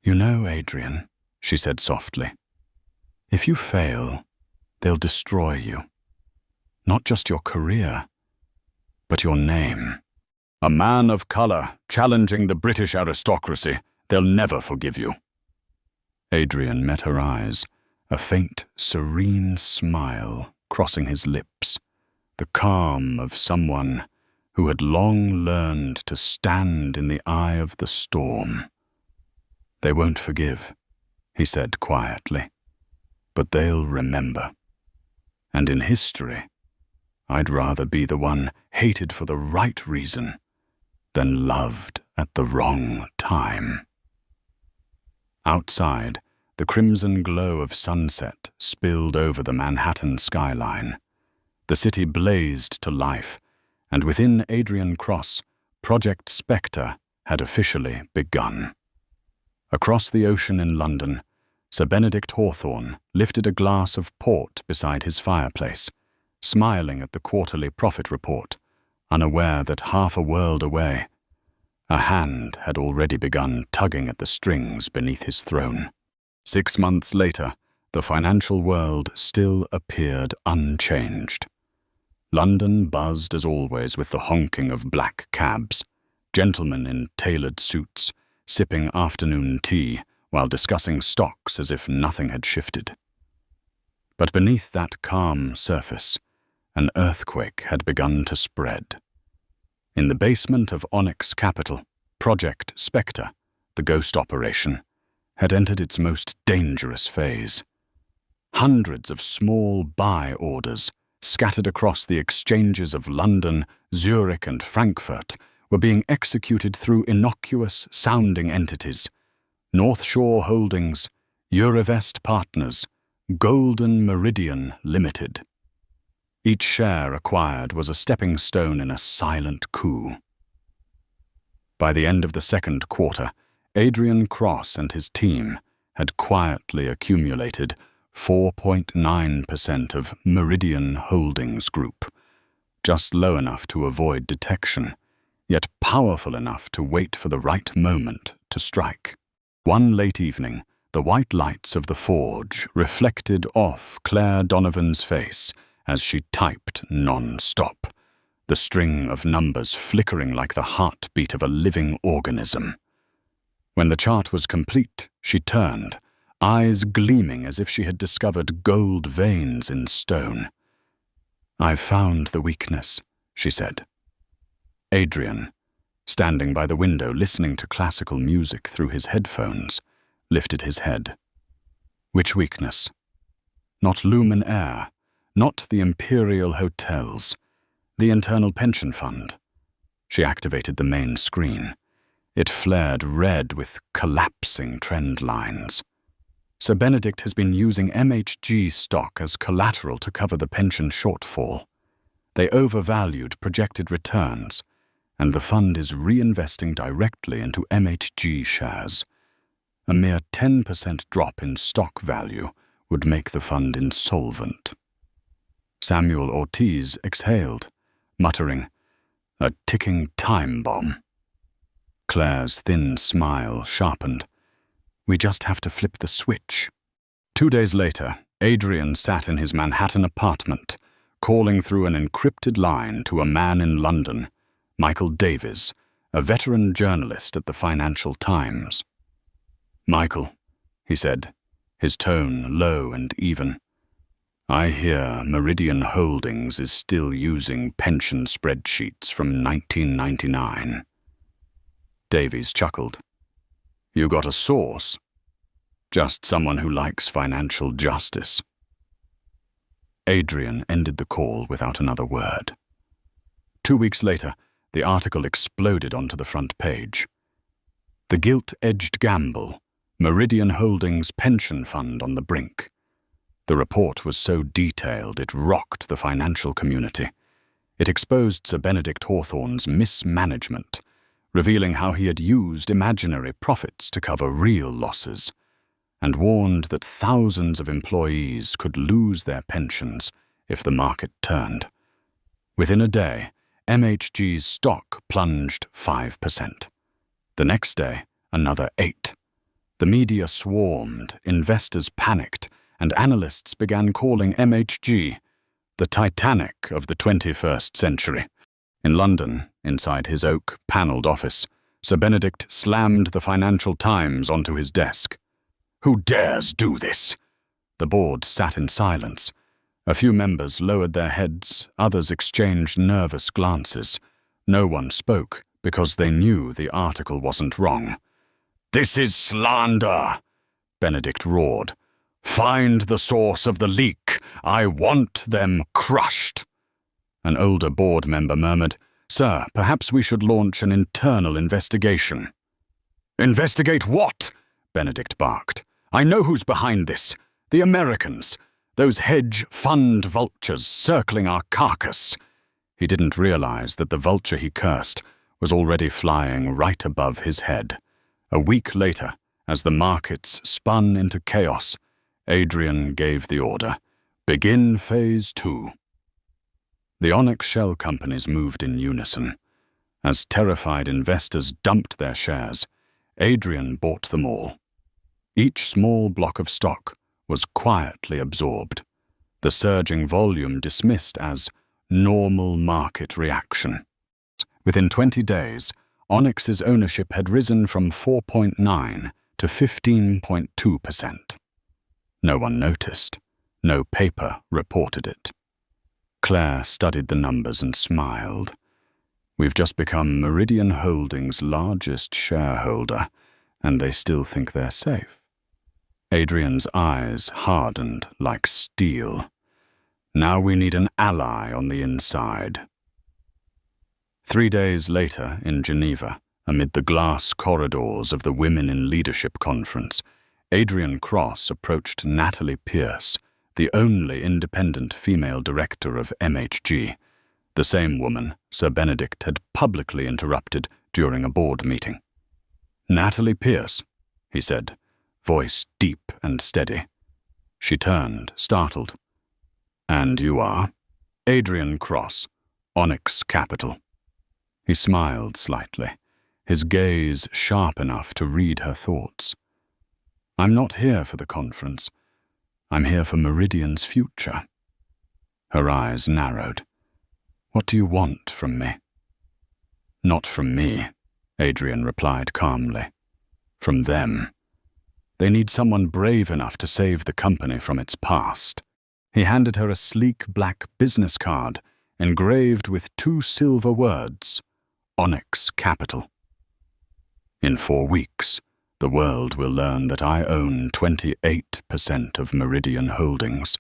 "You know, Adrian," she said softly, "if you fail, they'll destroy you. Not just your career, but your name. A man of color challenging the British aristocracy, they'll never forgive you." Adrian met her eyes, a faint, serene smile crossing his lips, the calm of someone who had long learned to stand in the eye of the storm. "They won't forgive," he said quietly, "but they'll remember. And in history, I'd rather be the one hated for the right reason than loved at the wrong time." Outside, the crimson glow of sunset spilled over the Manhattan skyline. The city blazed to life, and within Adrian Cross, Project Spectre had officially begun. Across the ocean in London, Sir Benedict Hawthorne lifted a glass of port beside his fireplace, smiling at the quarterly profit report, unaware that half a world away, a hand had already begun tugging at the strings beneath his throne. 6 months later, the financial world still appeared unchanged. London buzzed as always with the honking of black cabs, gentlemen in tailored suits, sipping afternoon tea while discussing stocks as if nothing had shifted. But beneath that calm surface, an earthquake had begun to spread. In the basement of Onyx Capital, Project Spectre, the ghost operation, had entered its most dangerous phase. Hundreds of small buy orders, scattered across the exchanges of London, Zurich, and Frankfurt, were being executed through innocuous-sounding entities: North Shore Holdings, Eurovest Partners, Golden Meridian Limited. Each share acquired was a stepping stone in a silent coup. By the end of the second quarter, Adrian Cross and his team had quietly accumulated 4.9% of Meridian Holdings Group, just low enough to avoid detection, yet powerful enough to wait for the right moment to strike. One late evening, the white lights of the forge reflected off Claire Donovan's face as she typed non-stop, the string of numbers flickering like the heartbeat of a living organism. When the chart was complete, she turned, eyes gleaming as if she had discovered gold veins in stone. "I've found the weakness," she said. Adrian, standing by the window listening to classical music through his headphones, lifted his head. "Which weakness?" "Not Lumen Air, not the Imperial Hotels, the Internal Pension Fund." She activated the main screen. It flared red with collapsing trend lines. "Sir Benedict has been using MHG stock as collateral to cover the pension shortfall. They overvalued projected returns, and the fund is reinvesting directly into MHG shares. A mere 10% drop in stock value would make the fund insolvent." Samuel Ortiz exhaled, muttering, "A ticking time bomb." Claire's thin smile sharpened. "We just have to flip the switch." 2 days later, Adrian sat in his Manhattan apartment, calling through an encrypted line to a man in London, Michael Davies, a veteran journalist at the Financial Times. "Michael," he said, his tone low and even, "I hear Meridian Holdings is still using pension spreadsheets from 1999. Davies chuckled. "You got a source?" "Just someone who likes financial justice." Adrian ended the call without another word. 2 weeks later, the article exploded onto the front page. "The Gilt-Edged Gamble, Meridian Holdings Pension Fund on the Brink." The report was so detailed it rocked the financial community. It exposed Sir Benedict Hawthorne's mismanagement, revealing how he had used imaginary profits to cover real losses. and warned that thousands of employees could lose their pensions if the market turned. Within a day, MHG's stock plunged 5%. The next day, another 8%. The media swarmed, investors panicked, and analysts began calling MHG the Titanic of the 21st century. In London, inside his oak-panelled office, Sir Benedict slammed the Financial Times onto his desk. "Who dares do this?" The board sat in silence. A few members lowered their heads, others exchanged nervous glances. No one spoke because they knew the article wasn't wrong. "This is slander," Benedict roared. "Find the source of the leak. I want them crushed." An older board member murmured, "Sir, perhaps we should launch an internal investigation." "Investigate what?" Benedict barked. "I know who's behind this. The Americans. Those hedge fund vultures circling our carcass." He didn't realize that the vulture he cursed was already flying right above his head. A week later, as the markets spun into chaos, Adrian gave the order, "Begin Phase 2." The Onyx shell companies moved in unison. As terrified investors dumped their shares, Adrian bought them all. Each small block of stock was quietly absorbed, the surging volume dismissed as normal market reaction. Within 20 days, Onyx's ownership had risen from 4.9% to 15.2%. No one noticed. No paper reported it. Claire studied the numbers and smiled. "We've just become Meridian Holdings' largest shareholder, and they still think they're safe." Adrian's eyes hardened like steel. "Now we need an ally on the inside." 3 days later, in Geneva, amid the glass corridors of the Women in Leadership Conference, Adrian Cross approached Natalie Pierce, the only independent female director of MHG, the same woman Sir Benedict had publicly interrupted during a board meeting. "Natalie Pierce," he said, voice deep and steady. She turned, startled. "And you are?" "Adrian Cross, Onyx Capital." He smiled slightly, his gaze sharp enough to read her thoughts. "I'm not here for the conference. I'm here for Meridian's future." Her eyes narrowed. "What do you want from me?" "Not from me," Adrian replied calmly. "From them. They need someone brave enough to save the company from its past." He handed her a sleek black business card engraved with 2 silver words, Onyx Capital. "In 4 weeks, the world will learn that I own 28% of Meridian Holdings.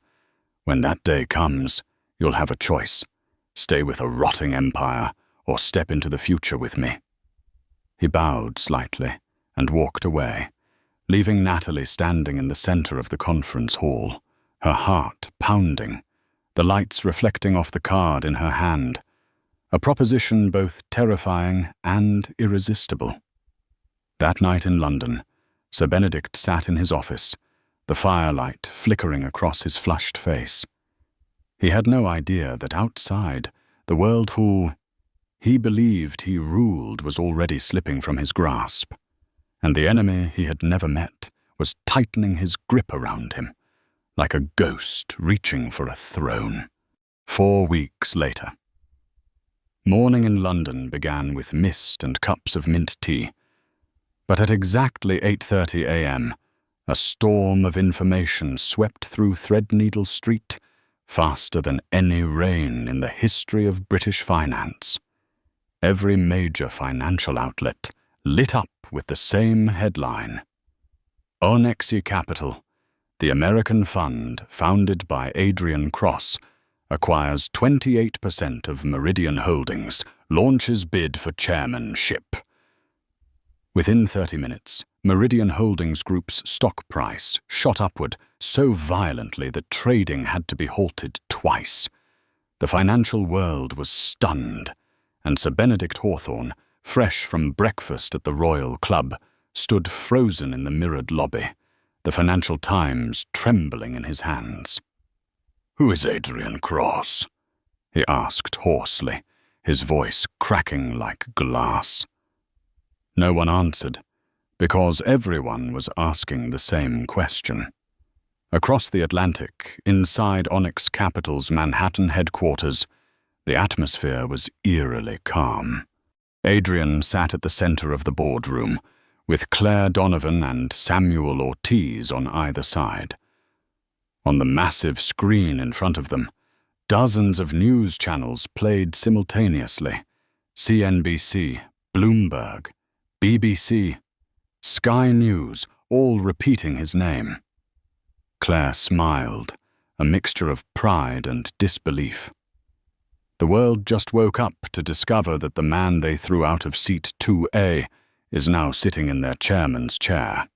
When that day comes, you'll have a choice. Stay with a rotting empire or step into the future with me." He bowed slightly and walked away, leaving Natalie standing in the center of the conference hall, her heart pounding, the lights reflecting off the card in her hand, a proposition both terrifying and irresistible. That night in London, Sir Benedict sat in his office, the firelight flickering across his flushed face. He had no idea that outside, the world who he believed he ruled was already slipping from his grasp, and the enemy he had never met was tightening his grip around him, like a ghost reaching for a throne. 4 weeks later. Morning in London began with mist and cups of mint tea. But at exactly 8:30 a.m., a storm of information swept through Threadneedle Street faster than any rain in the history of British finance. Every major financial outlet lit up with the same headline. Onyx Capital, the American fund founded by Adrian Cross, acquires 28% of Meridian Holdings, launches bid for chairmanship. Within 30 minutes, Meridian Holdings Group's stock price shot upward so violently that trading had to be halted twice. The financial world was stunned, and Sir Benedict Hawthorne, fresh from breakfast at the Royal Club, stood frozen in the mirrored lobby, the Financial Times trembling in his hands. "Who is Adrian Cross?" he asked hoarsely, his voice cracking like glass. No one answered, because everyone was asking the same question. Across the Atlantic, inside Onyx Capital's Manhattan headquarters, the atmosphere was eerily calm. Adrian sat at the center of the boardroom, with Claire Donovan and Samuel Ortiz on either side. On the massive screen in front of them, dozens of news channels played simultaneously: CNBC, Bloomberg, BBC, Sky News, all repeating his name. Claire smiled, a mixture of pride and disbelief. The world just woke up to discover that the man they threw out of seat 2A is now sitting in their chairman's chair.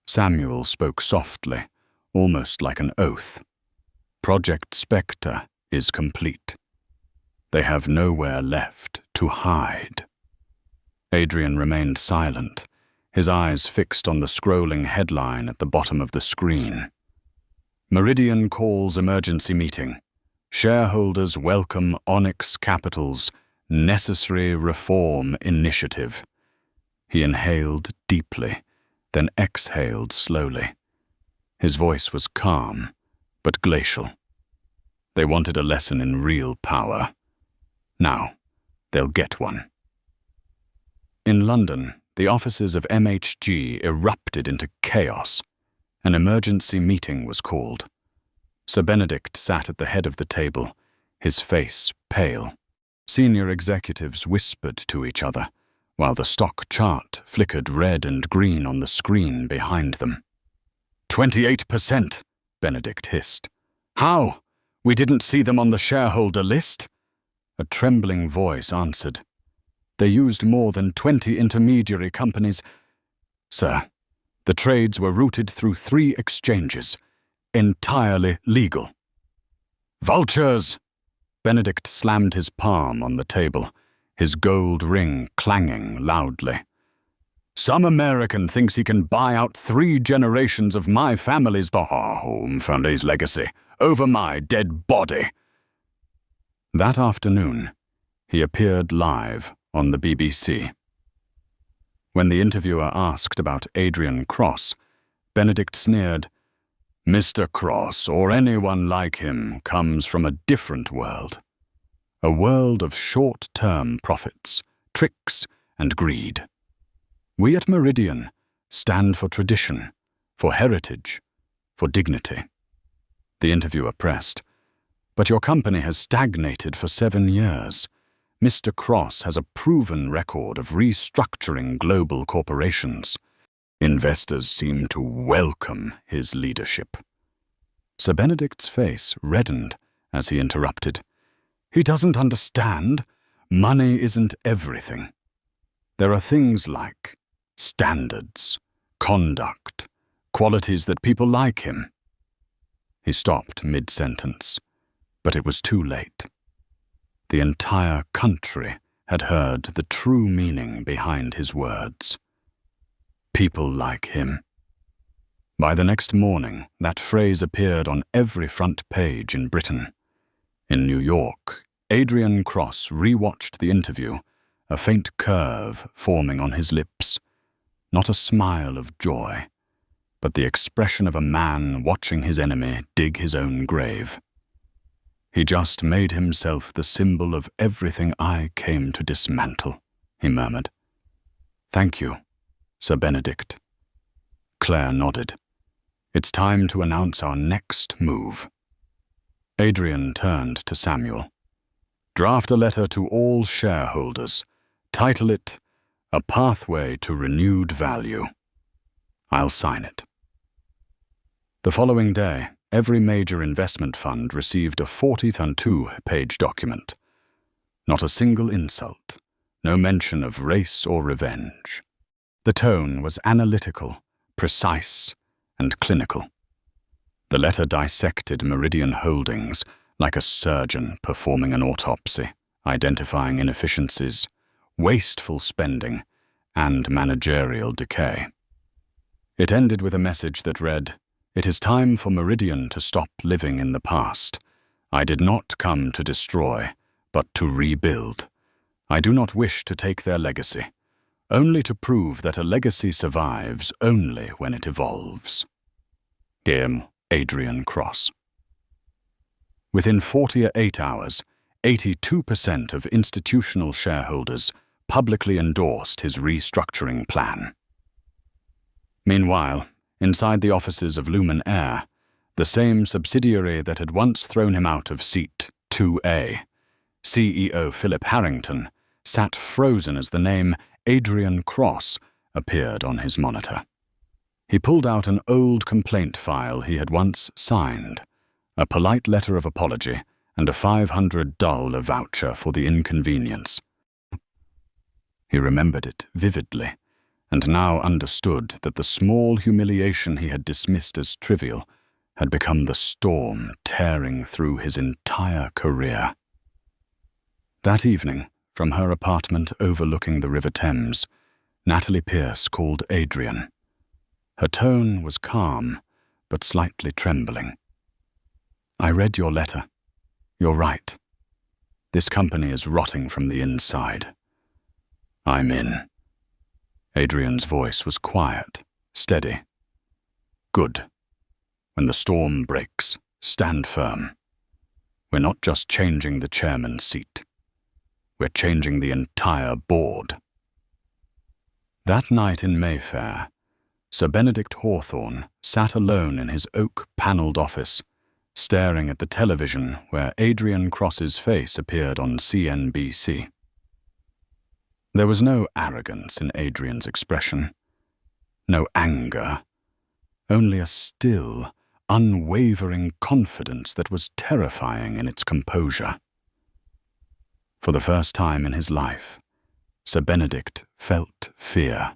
Samuel spoke softly, almost like an oath. Project Spectre is complete. They have nowhere left to hide. Adrian remained silent, his eyes fixed on the scrolling headline at the bottom of the screen. Meridian calls emergency meeting. Shareholders welcome Onyx Capital's necessary reform initiative. He inhaled deeply, then exhaled slowly. His voice was calm, but glacial. They wanted a lesson in real power. Now, they'll get one. In London, the offices of MHG erupted into chaos. An emergency meeting was called. Sir Benedict sat at the head of the table, his face pale. Senior executives whispered to each other, while the stock chart flickered red and green on the screen behind them. 28%, Benedict hissed. "How? We didn't see them on the shareholder list?" A trembling voice answered. "They used more than 20 intermediary companies." "Sir, the trades were routed through 3 exchanges, entirely legal." "Vultures!" Benedict slammed his palm on the table, his gold ring clanging loudly. "Some American thinks he can buy out 3 generations of my family's family's legacy over my dead body." That afternoon, he appeared live on the BBC. When the interviewer asked about Adrian Cross, Benedict sneered, "Mr. Cross, or anyone like him, comes from a different world. A world of short-term profits, tricks, and greed. We at Meridian stand for tradition, for heritage, for dignity." The interviewer pressed, "But your company has stagnated for 7 years. Mr. Cross has a proven record of restructuring global corporations. Investors seem to welcome his leadership." Sir Benedict's face reddened as he interrupted. "He doesn't understand. Money isn't everything. There are things like standards, conduct, qualities that people like him." He stopped mid-sentence, but it was too late. The entire country had heard the true meaning behind his words. People like him. By the next morning, that phrase appeared on every front page in Britain. In New York, Adrian Cross rewatched the interview, a faint curve forming on his lips. Not a smile of joy, but the expression of a man watching his enemy dig his own grave. "He just made himself the symbol of everything I came to dismantle," he murmured. "Thank you, Sir Benedict." Claire nodded. "It's time to announce our next move." Adrian turned to Samuel. "Draft a letter to all shareholders. Title it, 'A Pathway to Renewed Value.' I'll sign it." The following day, every major investment fund received a 42-page document. Not a single insult, no mention of race or revenge. The tone was analytical, precise, and clinical. The letter dissected Meridian Holdings like a surgeon performing an autopsy, identifying inefficiencies, wasteful spending, and managerial decay. It ended with a message that read, "It is time for Meridian to stop living in the past. I did not come to destroy, but to rebuild. I do not wish to take their legacy, only to prove that a legacy survives only when it evolves." Him, Adrian Cross. Within 48 hours, 82% of institutional shareholders publicly endorsed his restructuring plan. Meanwhile, inside the offices of Lumen Air, the same subsidiary that had once thrown him out of seat 2A, CEO Philip Harrington sat frozen as the name Adrian Cross appeared on his monitor. He pulled out an old complaint file he had once signed, a polite letter of apology and a $500 voucher for the inconvenience. He remembered it vividly, and now understood that the small humiliation he had dismissed as trivial had become the storm tearing through his entire career. That evening, from her apartment overlooking the River Thames, Natalie Pierce called Adrian. Her tone was calm, but slightly trembling. "I read your letter. You're right. This company is rotting from the inside. I'm in." Adrian's voice was quiet, steady. "Good. When the storm breaks, stand firm. We're not just changing the chairman's seat. We're changing the entire board." That night in Mayfair, Sir Benedict Hawthorne sat alone in his oak-panelled office, staring at the television where Adrian Cross's face appeared on CNBC. There was no arrogance in Adrian's expression, no anger, only a still, unwavering confidence that was terrifying in its composure. For the first time in his life, Sir Benedict felt fear.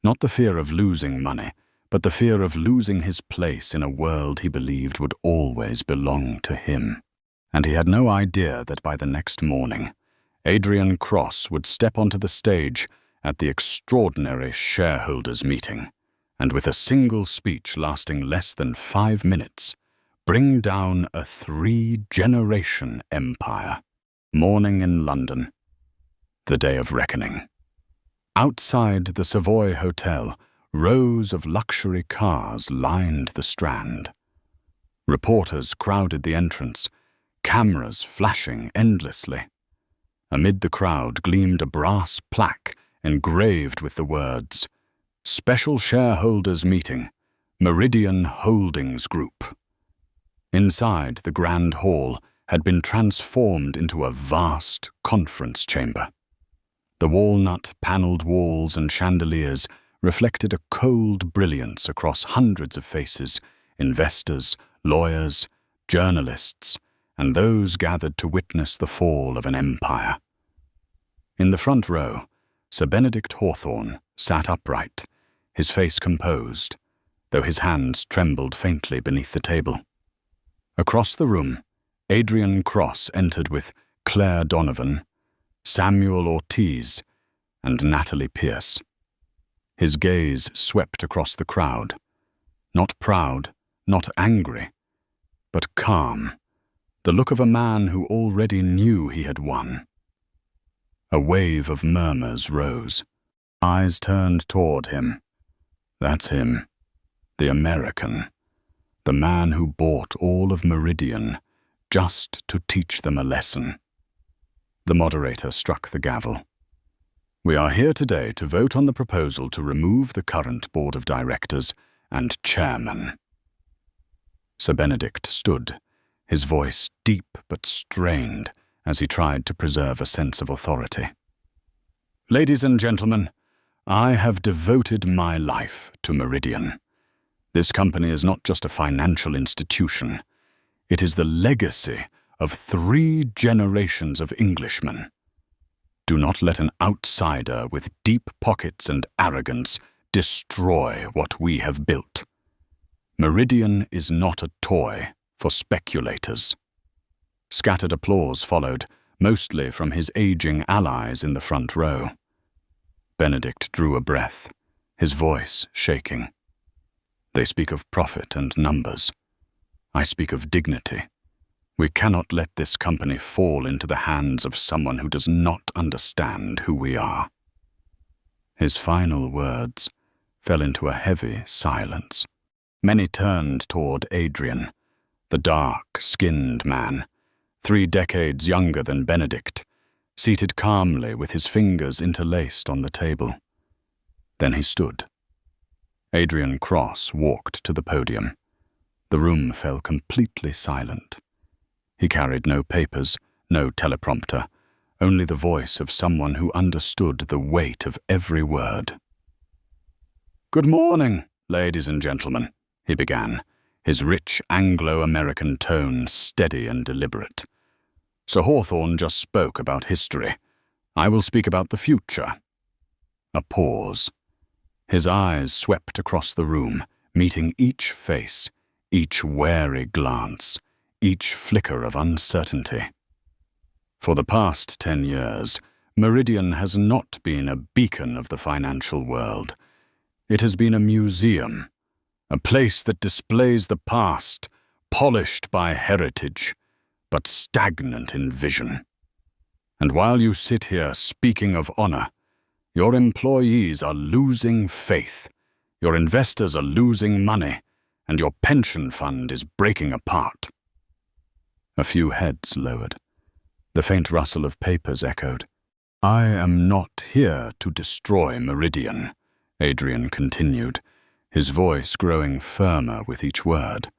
Not the fear of losing money, but the fear of losing his place in a world he believed would always belong to him. And he had no idea that by the next morning, Adrian Cross would step onto the stage at the extraordinary shareholders' meeting, and with a single speech lasting less than 5 minutes, bring down a 3-generation empire. Morning in London. The day of reckoning. Outside the Savoy Hotel, rows of luxury cars lined the Strand. Reporters crowded the entrance, cameras flashing endlessly. Amid the crowd gleamed a brass plaque engraved with the words, "Special Shareholders Meeting, Meridian Holdings Group." Inside, the Grand Hall had been transformed into a vast conference chamber. The walnut-panelled walls and chandeliers reflected a cold brilliance across hundreds of faces, investors, lawyers, journalists, and those gathered to witness the fall of an empire. In the front row, Sir Benedict Hawthorne sat upright, his face composed, though his hands trembled faintly beneath the table. Across the room, Adrian Cross entered with Claire Donovan, Samuel Ortiz, and Natalie Pierce. His gaze swept across the crowd, not proud, not angry, but calm, the look of a man who already knew he had won. A wave of murmurs rose. Eyes turned toward him. That's him, the American, the man who bought all of Meridian just to teach them a lesson. The moderator struck the gavel. "We are here today to vote on the proposal to remove the current board of directors and chairman." Sir Benedict stood, his voice deep but strained as he tried to preserve a sense of authority. "Ladies and gentlemen, I have devoted my life to Meridian. This company is not just a financial institution. It is the legacy of 3 generations of Englishmen. Do not let an outsider with deep pockets and arrogance destroy what we have built. Meridian is not a toy for speculators." Scattered applause followed, mostly from his aging allies in the front row. Benedict drew a breath, his voice shaking. They speak of profit and numbers. I speak of dignity. We cannot let this company fall into the hands of someone who does not understand who we are. His final words fell into a heavy silence. Many turned toward Adrian, the dark-skinned man, 3 decades younger than Benedict, seated calmly with his fingers interlaced on the table. Then he stood. Adrian Cross walked to the podium. The room fell completely silent. He carried no papers, no teleprompter, only the voice of someone who understood the weight of every word. "Good morning, ladies and gentlemen," he began, his rich Anglo-American tone steady and deliberate. "Sir Hawthorne just spoke about history. I will speak about the future." A pause. His eyes swept across the room, meeting each face, each wary glance, each flicker of uncertainty. For the past 10 years, Meridian has not been a beacon of the financial world. It has been a museum, a place that displays the past, polished by heritage, but stagnant in vision. And while you sit here speaking of honor, your employees are losing faith, your investors are losing money, and your pension fund is breaking apart. A few heads lowered. The faint rustle of papers echoed. "I am not here to destroy Meridian," Adrian continued, his voice growing firmer with each word.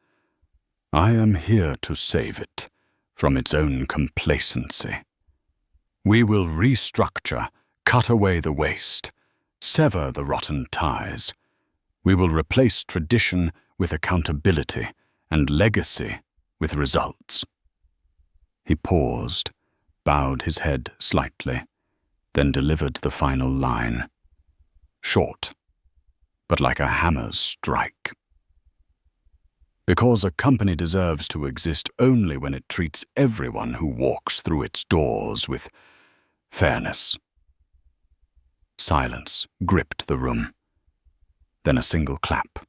"I am here to save it from its own complacency. We will restructure, cut away the waste, sever the rotten ties. We will replace tradition with accountability and legacy with results." He paused, bowed his head slightly, then delivered the final line. Short, but like a hammer's strike. Because a company deserves to exist only when it treats everyone who walks through its doors with fairness. Silence gripped the room. Then a single clap.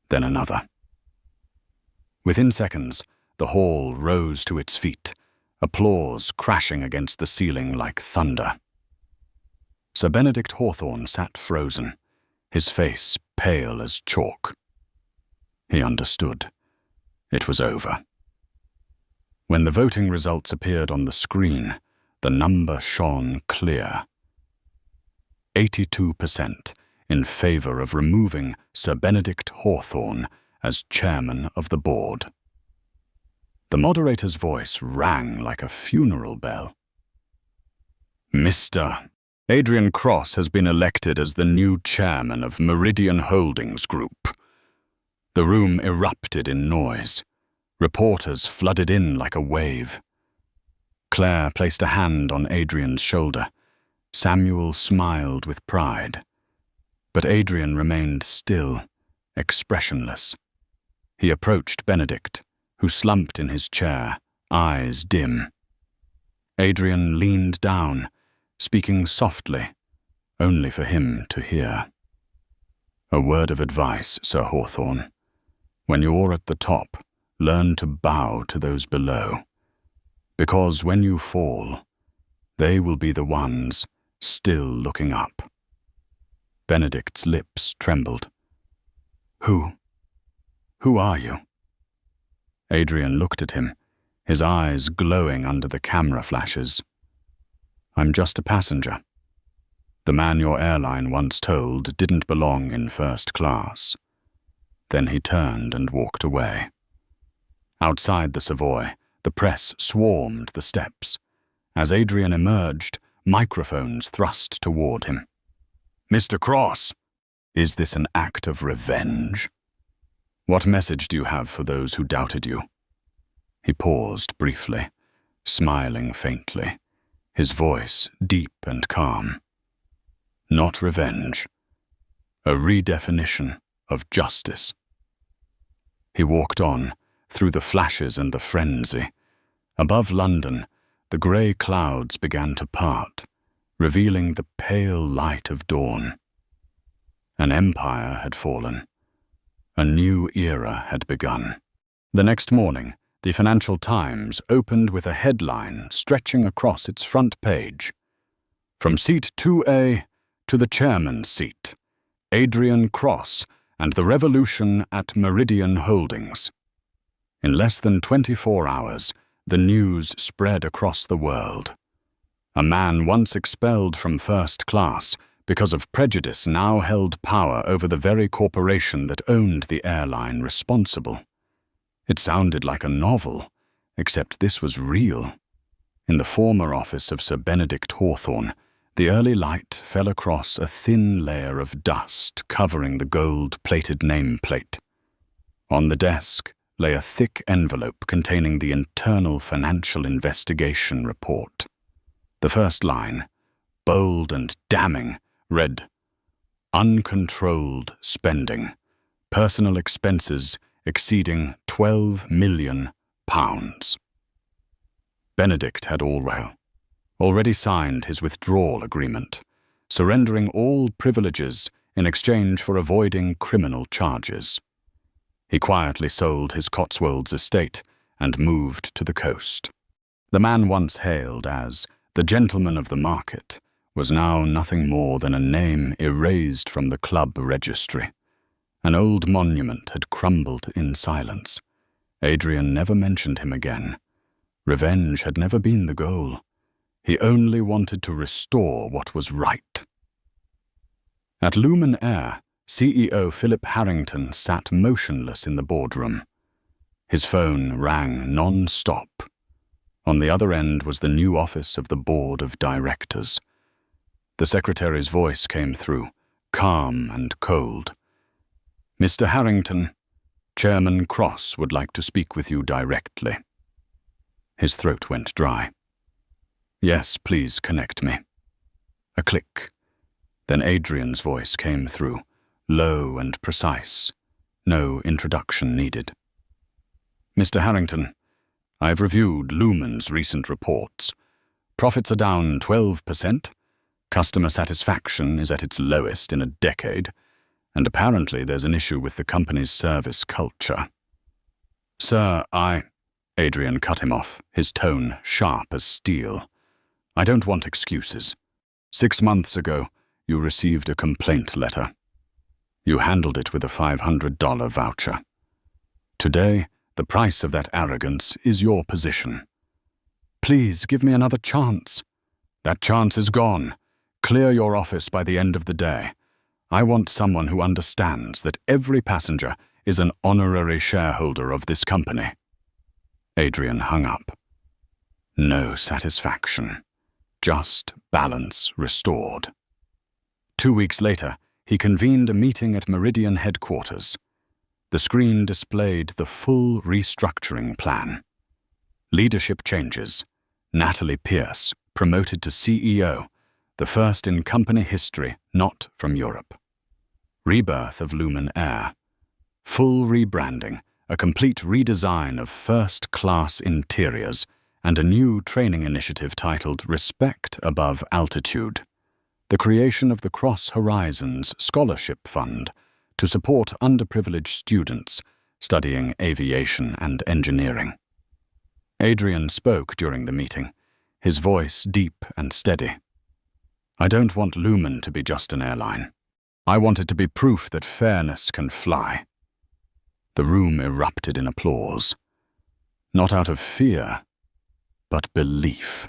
Then another. Within seconds, the hall rose to its feet, applause crashing against the ceiling like thunder. Sir Benedict Hawthorne sat frozen, his face pale as chalk. He understood. It was over. When the voting results appeared on the screen, the number shone clear. 82% in favor of removing Sir Benedict Hawthorne as chairman of the board. The moderator's voice rang like a funeral bell. "Mr. Adrian Cross has been elected as the new chairman of Meridian Holdings Group." The room erupted in noise. Reporters flooded in like a wave. Claire placed a hand on Adrian's shoulder. Samuel smiled with pride. But Adrian remained still, expressionless. He approached Benedict, who slumped in his chair, eyes dim. Adrian leaned down, speaking softly, only for him to hear. "A word of advice, Sir Hawthorne. When you're at the top, learn to bow to those below. Because when you fall, they will be the ones still looking up." Benedict's lips trembled. Who are you?" Adrian looked at him, his eyes glowing under the camera flashes. "I'm just a passenger. The man your airline once told didn't belong in first class." Then he turned and walked away. Outside the Savoy, the press swarmed the steps. As Adrian emerged, microphones thrust toward him. "Mr. Cross, is this an act of revenge? What message do you have for those who doubted you?" He paused briefly, smiling faintly, his voice deep and calm. "Not revenge. A redefinition of justice." He walked on, through the flashes and the frenzy. Above London, the grey clouds began to part, revealing the pale light of dawn. An empire had fallen. A new era had begun. The next morning, the Financial Times opened with a headline stretching across its front page. From seat 2A to the chairman's seat, Adrian Cross and the revolution at Meridian Holdings. In less than 24 hours, the news spread across the world. A man once expelled from first class because of prejudice now held power over the very corporation that owned the airline responsible. It sounded like a novel, except this was real. In the former office of Sir Benedict Hawthorne, the early light fell across a thin layer of dust covering the gold-plated nameplate. On the desk lay a thick envelope containing the internal financial investigation report. The first line, bold and damning, read, "Uncontrolled spending. Personal expenses exceeding £12 million." Benedict had already signed his withdrawal agreement, surrendering all privileges in exchange for avoiding criminal charges. He quietly sold his Cotswolds estate and moved to the coast. The man once hailed as the gentleman of the market was now nothing more than a name erased from the club registry. An old monument had crumbled in silence. Adrian never mentioned him again. Revenge had never been the goal. He only wanted to restore what was right. At Lumen Air, CEO Philip Harrington sat motionless in the boardroom. His phone rang non-stop. On the other end was the new office of the board of directors. The secretary's voice came through, calm and cold. "Mr. Harrington, Chairman Cross would like to speak with you directly." His throat went dry. "Yes, please connect me." A click. Then Adrian's voice came through, low and precise. No introduction needed. "Mr. Harrington, I've reviewed Lumen's recent reports. Profits are down 12%. Customer satisfaction is at its lowest in a decade, and apparently there's an issue with the company's service culture." "Sir, Adrian cut him off, his tone sharp as steel. "I don't want excuses. 6 months ago, you received a complaint letter. You handled it with a $500 voucher. Today, the price of that arrogance is your position. Please give me another chance." "That chance is gone. Clear your office by the end of the day. I want someone who understands that every passenger is an honorary shareholder of this company." Adrian hung up. No satisfaction. Just balance restored. 2 weeks later, he convened a meeting at Meridian headquarters. The screen displayed the full restructuring plan. Leadership changes. Natalie Pierce, promoted to CEO, the first in company history not from Europe. Rebirth of Lumen Air. Full rebranding, a complete redesign of first-class interiors, and a new training initiative titled Respect Above Altitude. The creation of the Cross Horizons Scholarship Fund to support underprivileged students studying aviation and engineering. Adrian spoke during the meeting, his voice deep and steady. "I don't want Lumen to be just an airline. I want it to be proof that fairness can fly." The room erupted in applause. Not out of fear, but belief.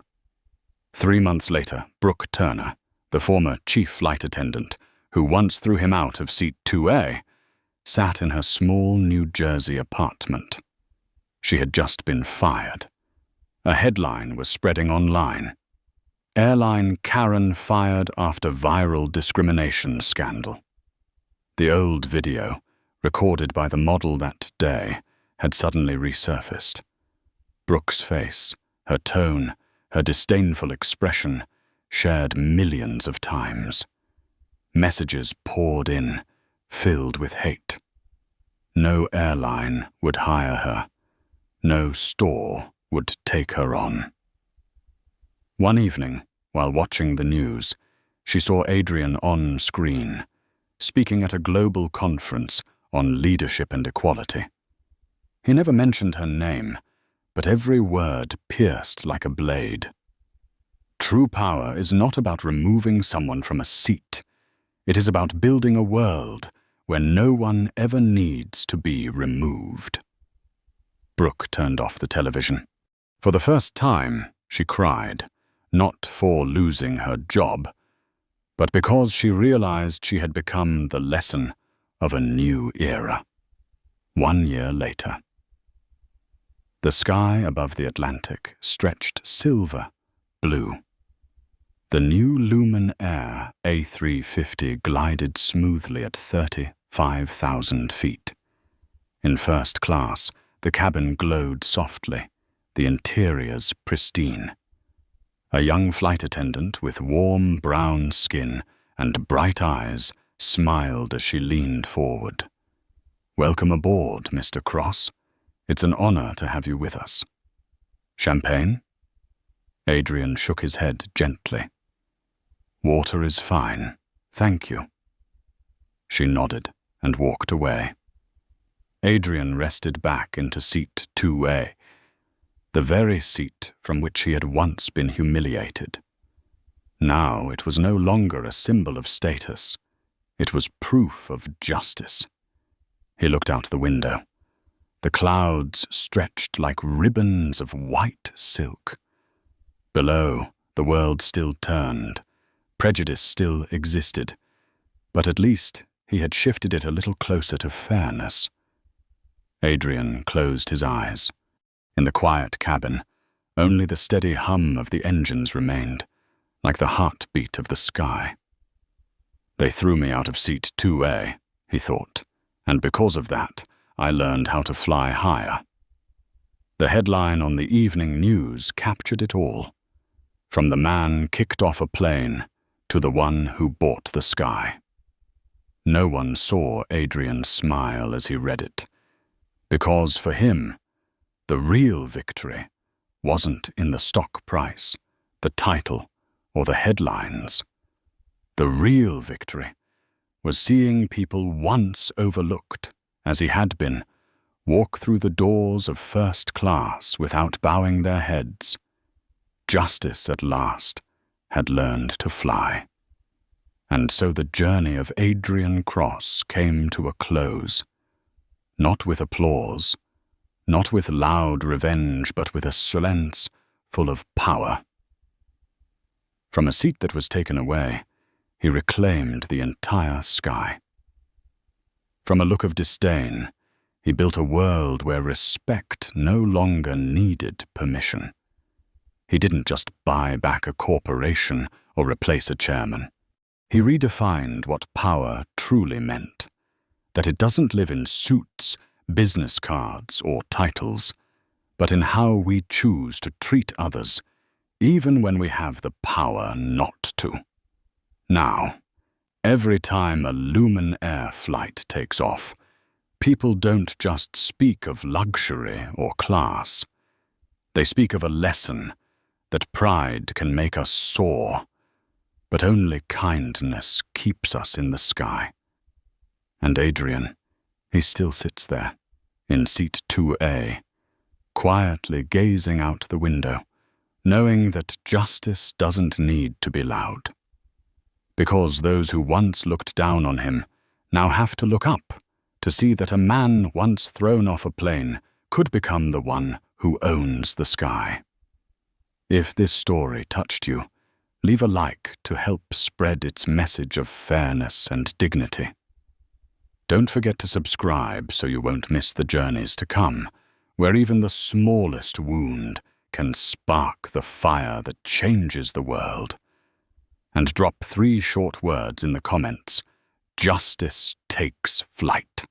3 months later, Brooke Turner, the former chief flight attendant, who once threw him out of seat 2A, sat in her small New Jersey apartment. She had just been fired. A headline was spreading online. "Airline Karen fired after viral discrimination scandal." The old video, recorded by the model that day, had suddenly resurfaced. Brooke's face, her tone, her disdainful expression, shared millions of times. Messages poured in, filled with hate. No airline would hire her. No store would take her on. One evening, while watching the news, she saw Adrian on screen, speaking at a global conference on leadership and equality. He never mentioned her name, but every word pierced like a blade. True power is not about removing someone from a seat. It is about building a world where no one ever needs to be removed. Brooke turned off the television. For the first time, she cried, not for losing her job, but because she realized she had become the lesson of a new era. 1 year later. The sky above the Atlantic stretched silver blue. The new Lumen Air A350 glided smoothly at 35,000 feet. In first class, the cabin glowed softly, the interiors pristine. A young flight attendant with warm brown skin and bright eyes smiled as she leaned forward. "Welcome aboard, Mr. Cross. It's an honor to have you with us." "Champagne?" Adrian shook his head gently. "Water is fine, thank you." She nodded and walked away. Adrian rested back into seat 2A, the very seat from which he had once been humiliated. Now it was no longer a symbol of status. It was proof of justice. He looked out the window. The clouds stretched like ribbons of white silk. Below, the world still turned. Prejudice still existed, but at least he had shifted it a little closer to fairness. Adrian closed his eyes. In the quiet cabin, only the steady hum of the engines remained, like the heartbeat of the sky. They threw me out of seat 2A, he thought, and because of that, I learned how to fly higher. The headline on the evening news captured it all, from the man kicked off a plane to the one who bought the sky. No one saw Adrian smile as he read it, because for him, the real victory wasn't in the stock price, the title, or the headlines. The real victory was seeing people once overlooked, as he had been, walk through the doors of first class without bowing their heads. Justice at last had learned to fly. And so the journey of Adrian Cross came to a close, not with applause, not with loud revenge, but with a silence full of power. From a seat that was taken away, he reclaimed the entire sky. From a look of disdain, he built a world where respect no longer needed permission. He didn't just buy back a corporation or replace a chairman. He redefined what power truly meant, that it doesn't live in suits, business cards, or titles, but in how we choose to treat others, even when we have the power not to. Now, every time a Lumen Air flight takes off, people don't just speak of luxury or class. They speak of a lesson that pride can make us soar, but only kindness keeps us in the sky. And Adrian, he still sits there, in seat 2A, quietly gazing out the window, knowing that justice doesn't need to be loud. Because those who once looked down on him now have to look up to see that a man once thrown off a plane could become the one who owns the sky. If this story touched you, leave a like to help spread its message of fairness and dignity. Don't forget to subscribe so you won't miss the journeys to come, where even the smallest wound can spark the fire that changes the world. And drop 3 short words in the comments. Justice takes flight.